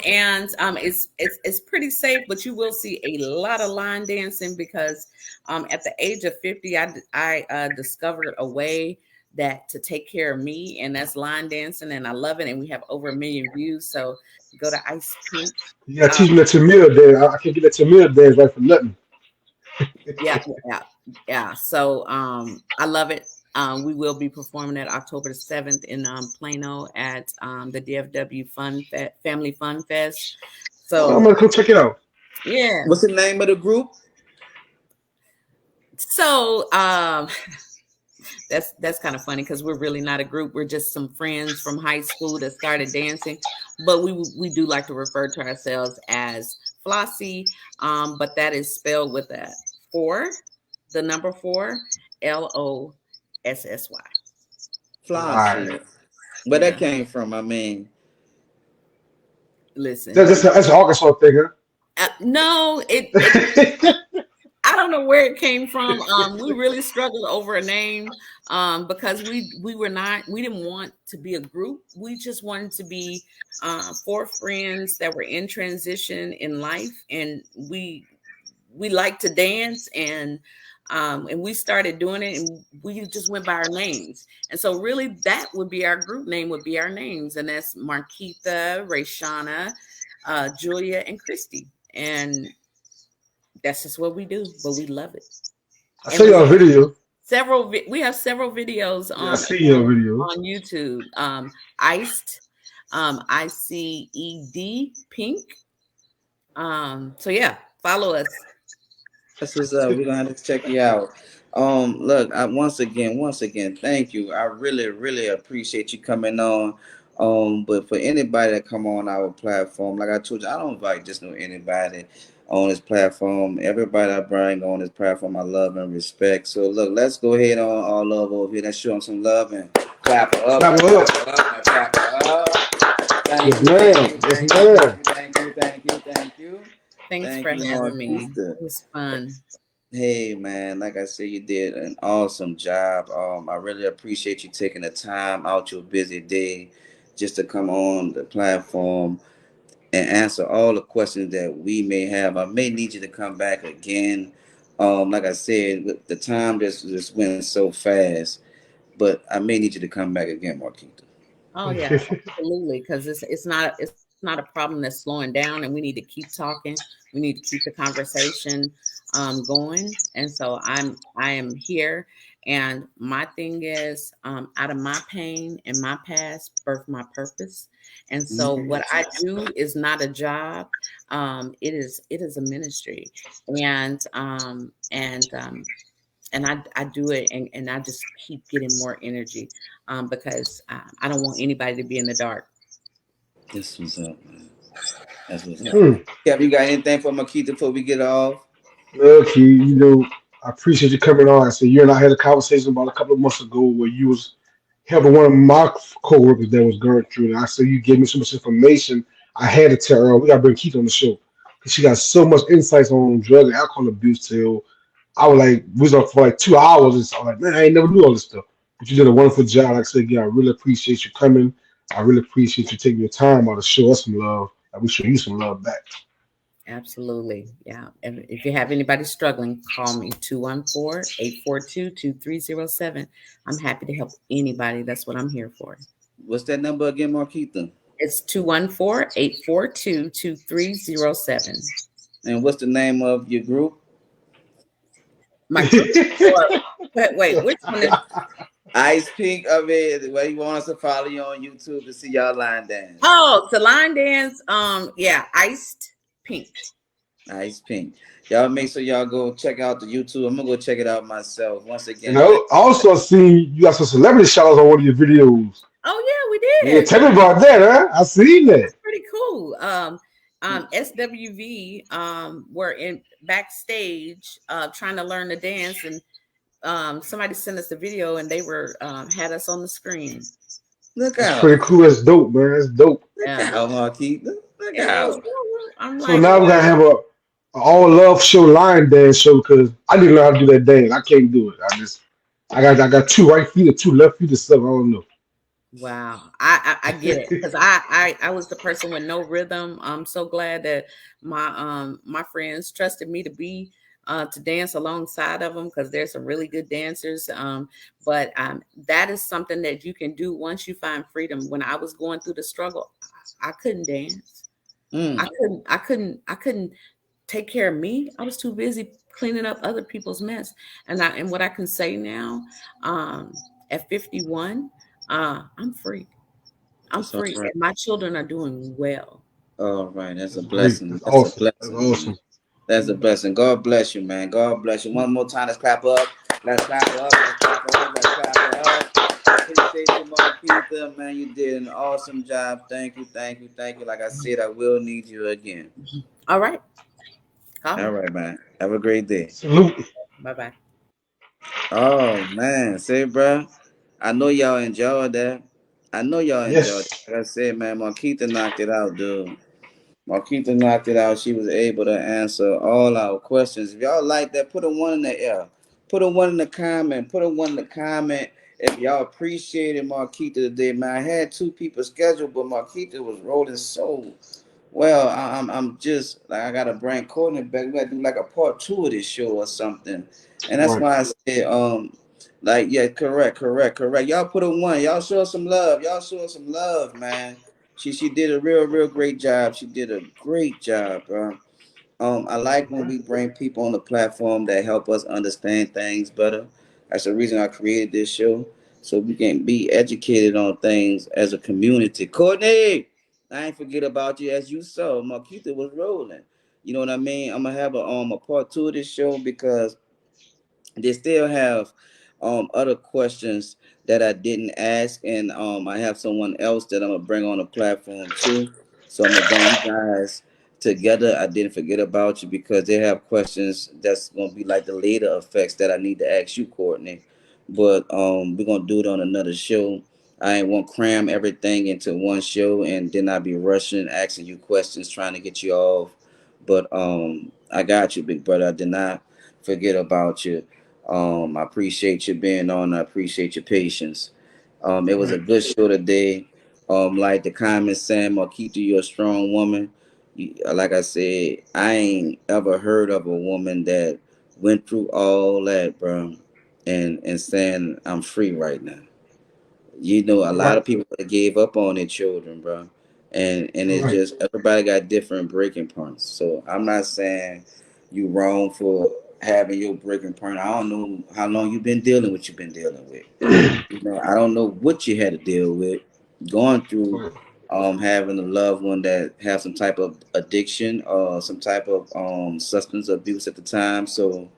and it's pretty safe, but you will see a lot of line dancing because at the age of 50, I discovered a way that to take care of me, and that's line dancing, and I love it. And we have over 1 million views. So go to Ice Pink. You gotta teach me that Tamil dance. I can't get that Tamil dance right for nothing. Yeah, yeah, yeah. So I love it. We will be performing at October the 7th in Plano at the DFW Family Fun Fest. I'm So gonna come check it out. Yeah. What's the name of the group? So that's kind of funny because we're really not a group. We're just some friends from high school that started dancing, but we do like to refer to ourselves as Flossie. But that is spelled with a 4, the number 4, Lossy. Right. Flossie. Where that Yeah. came from? I mean, Listen. That's an Arkansas thing, huh? No, it I don't know where it came from. We really struggled over a name because we didn't want to be a group. We just wanted to be 4 friends that were in transition in life, and we like to dance, and we started doing it, and we just went by our names. And so really that would be our group name, would be our names, and that's Marquita, Rayshana, Julia, and Christy. And that's just what we do, but we love it. I And saw your video. we have several videos Yeah, I on see your video. on YouTube. Iced, ICED Pink. So yeah, follow us. that's what's up. We're gonna have to check you out. Look, once again, thank you. I really, really appreciate you coming on. But for anybody that come on our platform, like I told you, I don't invite just no anybody on this platform. Everybody I bring on this platform, I love and respect. So look, let's go ahead on all love over here. Let's show them some love and clap her up, Clap her up. clap her up, and clap her up. Yes, ma'am. Yes, ma'am. Thank you. Thanks Thank for you, having me. Marquita. It was fun. Hey man, like I said, you did an awesome job. I really appreciate you taking the time out your busy day just to come on the platform and answer all the questions that we may have. I may need you to come back again. Like I said, the time just went so fast, but I may need you to come back again, Marquita. Oh yeah, absolutely. Because it's not a problem that's slowing down, and we need to keep talking. We need to keep the conversation going. And so I am here. And my thing is, out of my pain and my past, birth my purpose. And so Mhm. what I do is not a job. It is a ministry, and I do it, and I just keep getting more energy because I don't want anybody to be in the dark. This was up, man. That's what's up. Hmm. Kev, you got anything for Marquita before we get off? Look, I appreciate you coming on. I said you and I had a conversation about a couple of months ago where you was helping one of my coworkers that was going through, and I said you gave me so much information. I had to tell her we got to bring Keith on the show because she got so much insights on drug and alcohol abuse. Till I was like, we was on for like 2 hours, and so I'm like, man, I ain't never knew all this stuff. But you did a wonderful job. Like I said, yeah, I really appreciate you coming. I really appreciate you taking your time out to show us some love. And we show you some love back. Absolutely. Yeah. And if you have anybody struggling, call me 214-842-2307. I'm happy to help anybody. That's what I'm here for. What's that number again, Marquita? It's 214-842-2307. And what's the name of your group? My group, wait, which one is? Ice Pink of it. Where you want us to follow you on YouTube to see y'all line dance. Oh, the line dance. Yeah, Iced Pink. Ice Pink. Y'all make sure y'all go check out the YouTube. I'm gonna go check it out myself. Once again, And I also seen you got some celebrity shout outs on one of your videos. Oh yeah, we Yeah, did. tell me about that, huh? I seen that. That's pretty cool. SWV were in backstage trying to learn to dance, and somebody sent us the video, and they were had us on the screen. look That's out. pretty cool. That's dope, man. That's dope. Look Yeah. out, Marquita. Look Yeah, out. I'm So like, now we gotta have a all love show line dance show because I didn't know how to do that dance. I can't do it. I got two right feet and two left feet or something. I don't know. wow. I get it because I was the person with no rhythm. I'm so glad that my friends trusted me to be to dance alongside of them because there's some really good dancers. But that is something that you can do once you find freedom. When I was going through the struggle, I couldn't dance. Mm. I couldn't take care of me. I was too busy cleaning up other people's mess. And what I can say now, at 51, I'm free. I'm That's all free, right. and my children are doing well. All right, that's a That's great. blessing. That's That's a awesome. That's blessing, man. awesome. That's a blessing. God bless you, man. God bless you. One more time, let's clap up. Let's clap up. Let's clap up. Let's clap up. Appreciate you, Marquita, man. You did an awesome job. Thank you, thank you, thank you. Like I said, I will need you again. All right. Call All me. right, man. Have a great day. Salute. Bye bye. Oh man, say, bro. I know y'all enjoyed that. I know y'all enjoyed it. Yes. Like I said, man, Marquita knocked it out, dude. Marquita knocked it out. She was able to answer all our questions. If y'all like that, put a one in the air. Put a one in the comment. Put a one in the comment. If y'all appreciated Marquita today, man. I had two people scheduled, but Marquita was rolling so well. I'm just like I gotta bring Courtney back. We gotta do like a part two of this show or something. And that's Right. why I said like yeah, correct. Y'all put a one. Y'all show us some love. Y'all show us some love, man. She did a real great job. She did a great job, bro. I like when we bring people on the platform that help us understand things better. That's the reason I created this show, so we can be educated on things as a community. Courtney, I ain't forget about you. As you saw, Marquita was rolling. You know what I mean? I'm gonna have a part two of this show because they still have other questions that I didn't ask, and I have someone else that I'm gonna bring on the platform too. So I'm gonna bring you guys together. I didn't forget about you because they have questions that's gonna be like the later effects that I need to ask you, Courtney. But we're gonna do it on another show. I ain't want to cram everything into one show and then I be rushing, asking you questions, trying to get you off. But I got you, big brother. I did not forget about you. I appreciate you being on. I appreciate your patience. It was a Right. good show today. Like the comments saying, Marquita, you're a strong woman. Like I said, I ain't ever heard of a woman that went through all that, bro, and saying I'm free right now. You know, a lot Right. of people that gave up on their children, bro, and it's Right. just everybody got different breaking points. So I'm not saying you wrong for having your breaking point. I don't know how long you've been dealing with. You've been dealing with. You know, I don't know what you had to deal with, going through, Right. having a loved one that have some type of addiction or some type of substance abuse at the time. So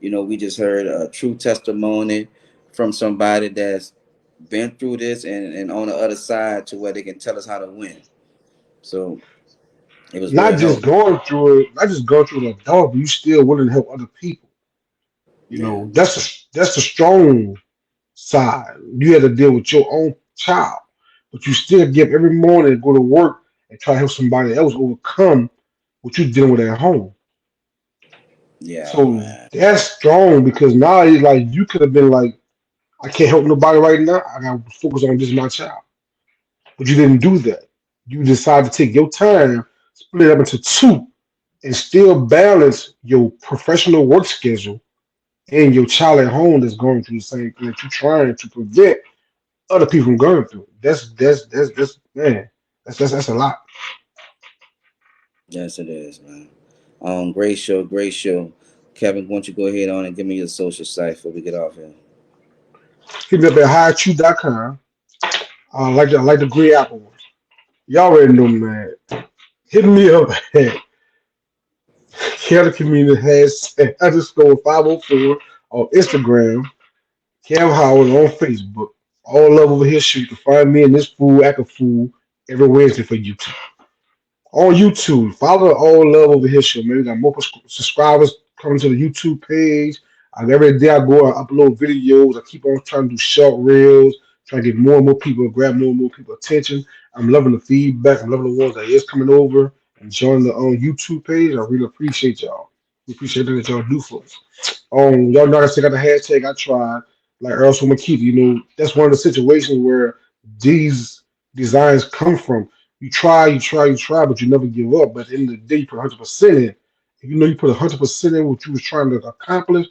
you know, we just heard a true testimony from somebody that's been through this and on the other side to where they can tell us how to win. So it was real Not just helpful. going through it, not just going through the dog, but you still willing to help other people. You Yeah, know, that's the strong side. You had to deal with your own child, but you still get up every morning and go to work and try to help somebody else overcome what you're dealing with at home. yeah, So man. that's strong because now it's like you could have been like, I can't help nobody right now. I gotta focus on just my child. But you didn't do that. You decided to take your time, split it up into two, and still balance your professional work schedule and your child at home that's going through the same thing that you're trying to prevent other people from going through. That's man. That's a lot. Yes, it is, man. Great show, great show. Kevin, why don't you go ahead on and give me your social site before we get off here? Hit me up at hirechu.com. I like the green apple one. Y'all already know, man. Hit me up at Kev Community hashtag underscore 504 on Instagram. Kev Howard on Facebook. All love over here. So you can find me in this fool, act a fool every Wednesday for YouTube. On YouTube, follow the All Love Over Here show, man. We got more subscribers coming to the YouTube page. Every day I go, I upload videos. I keep on trying to do short reels, trying to get more and more people, grab more and more people attention. I'm loving the feedback. I'm loving the ones that is coming over and joining the YouTube page. I really appreciate y'all. We appreciate everything that y'all do for us. Y'all know I still got the hashtag. I tried, like Earl Makita. You know, that's one of the situations where these designs come from. You try, but you never give up. But at the end of the day, you put 100% in. If you know you put 100% in what you was trying to accomplish,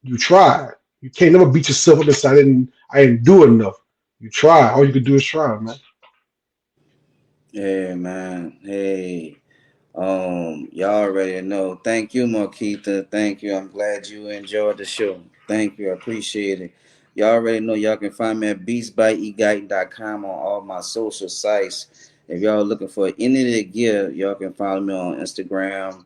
you tried. You can't never beat yourself up and say I didn't do enough. You try. All you can do is try, man. Hey, man. Hey. Y'all already know. Thank you, Marquita. Thank you. I'm glad you enjoyed the show. Thank you. I appreciate it. Y'all already know y'all can find me at beastbyeguide.com on all my social sites. If y'all looking for any of the gear, y'all can follow me on Instagram,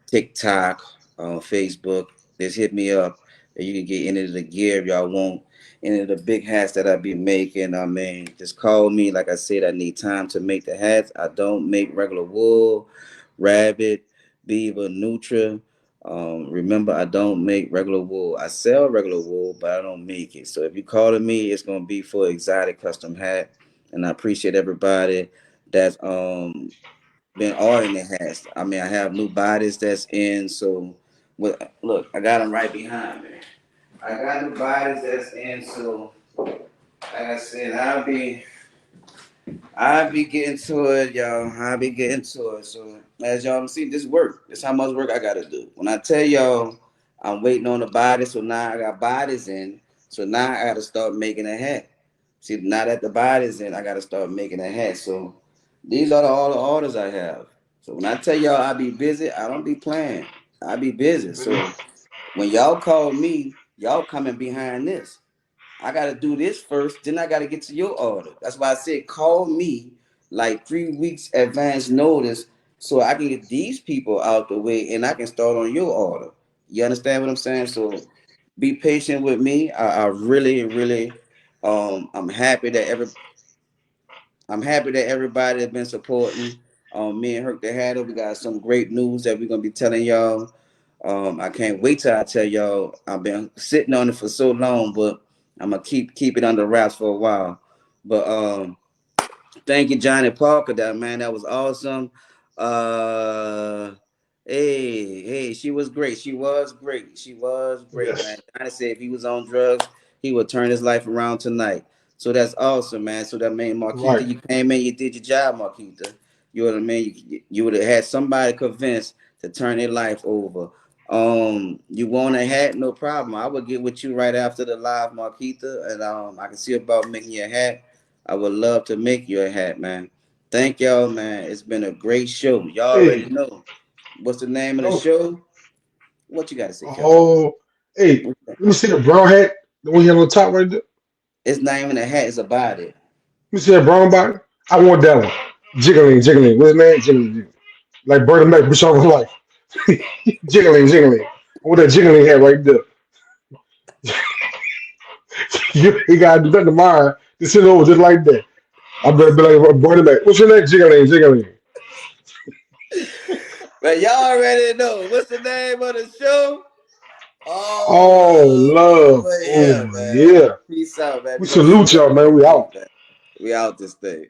TikTok, on Facebook. Just hit me up, and you can get any of the gear if y'all want. Any of the big hats that I be making, I mean, just call me. Like I said, I need time to make the hats. I don't make regular wool, rabbit, beaver, nutria. Remember, I don't make regular wool. I sell regular wool, but I don't make it. So if you call to me, it's gonna be for exotic custom hat. And I appreciate everybody that's been ordering the hats. I mean, I have new bodies that's in. So, look, I got them right behind me. I got new bodies that's in. So, like I said, I'll be getting to it, y'all. I'll be getting to it. So as y'all can see, this work. This how much work I gotta do. When I tell y'all I'm waiting on the bodies, so now I got bodies in. So now I gotta start making a hat. See, now that the body's in, I gotta start making a hat. So these are all the orders I have. So when I tell y'all I be busy, I don't be playing. I be busy. So when y'all call me, y'all coming behind this. I got to do this first, then I got to get to your order. That's why I said call me like 3 weeks advance notice so I can get these people out the way and I can start on your order. You understand what I'm saying? So be patient with me. I really, really, I'm happy that everybody has been supporting. Me and Herc the Hatter, we got some great news that we're gonna be telling y'all. I can't wait till I tell y'all. I've been sitting on it for so long, but I'm gonna keep it under wraps for a while. But thank you, Johnny Parker. That man, that was awesome. Uh, hey, she was great. She was great. She was great, man. Yes. Johnny said if he was on drugs, he would turn his life around tonight. So that's awesome, man. So that man, Marquita, Right. you came in, you did your job, Marquita. You know what I mean? You would have had somebody convinced to turn their life over. You want a hat? No problem. I would get with you right after the live, Marquita, and I can see about making you a hat. I would love to make you a hat, man. Thank y'all, man. It's been a great show. Y'all already Hey. know. What's the name of the Oh. show? What you got to say, Kevin? Oh. Hey. Let me see the brown hat. The one you have on top right there. It's not even a hat. It's a body. Let me see that brown body. I want that one. Jiggling, jiggling. What's his name? Jiggling, jiggling. Like Bird of Mac, bitch over life. Jiggling, jiggling. I want that jiggling hat right there. You gotta do that tomorrow. Just sit over just like that. I better be like Bird of Mac. What's your name? Jiggling, jiggling. But y'all already know. What's the name of the show? Oh, Oh, love love. over Oh, here, man. yeah. Peace out, man. We We're gonna see salute y'all y'all, man. next We week, out. man. We out this thing.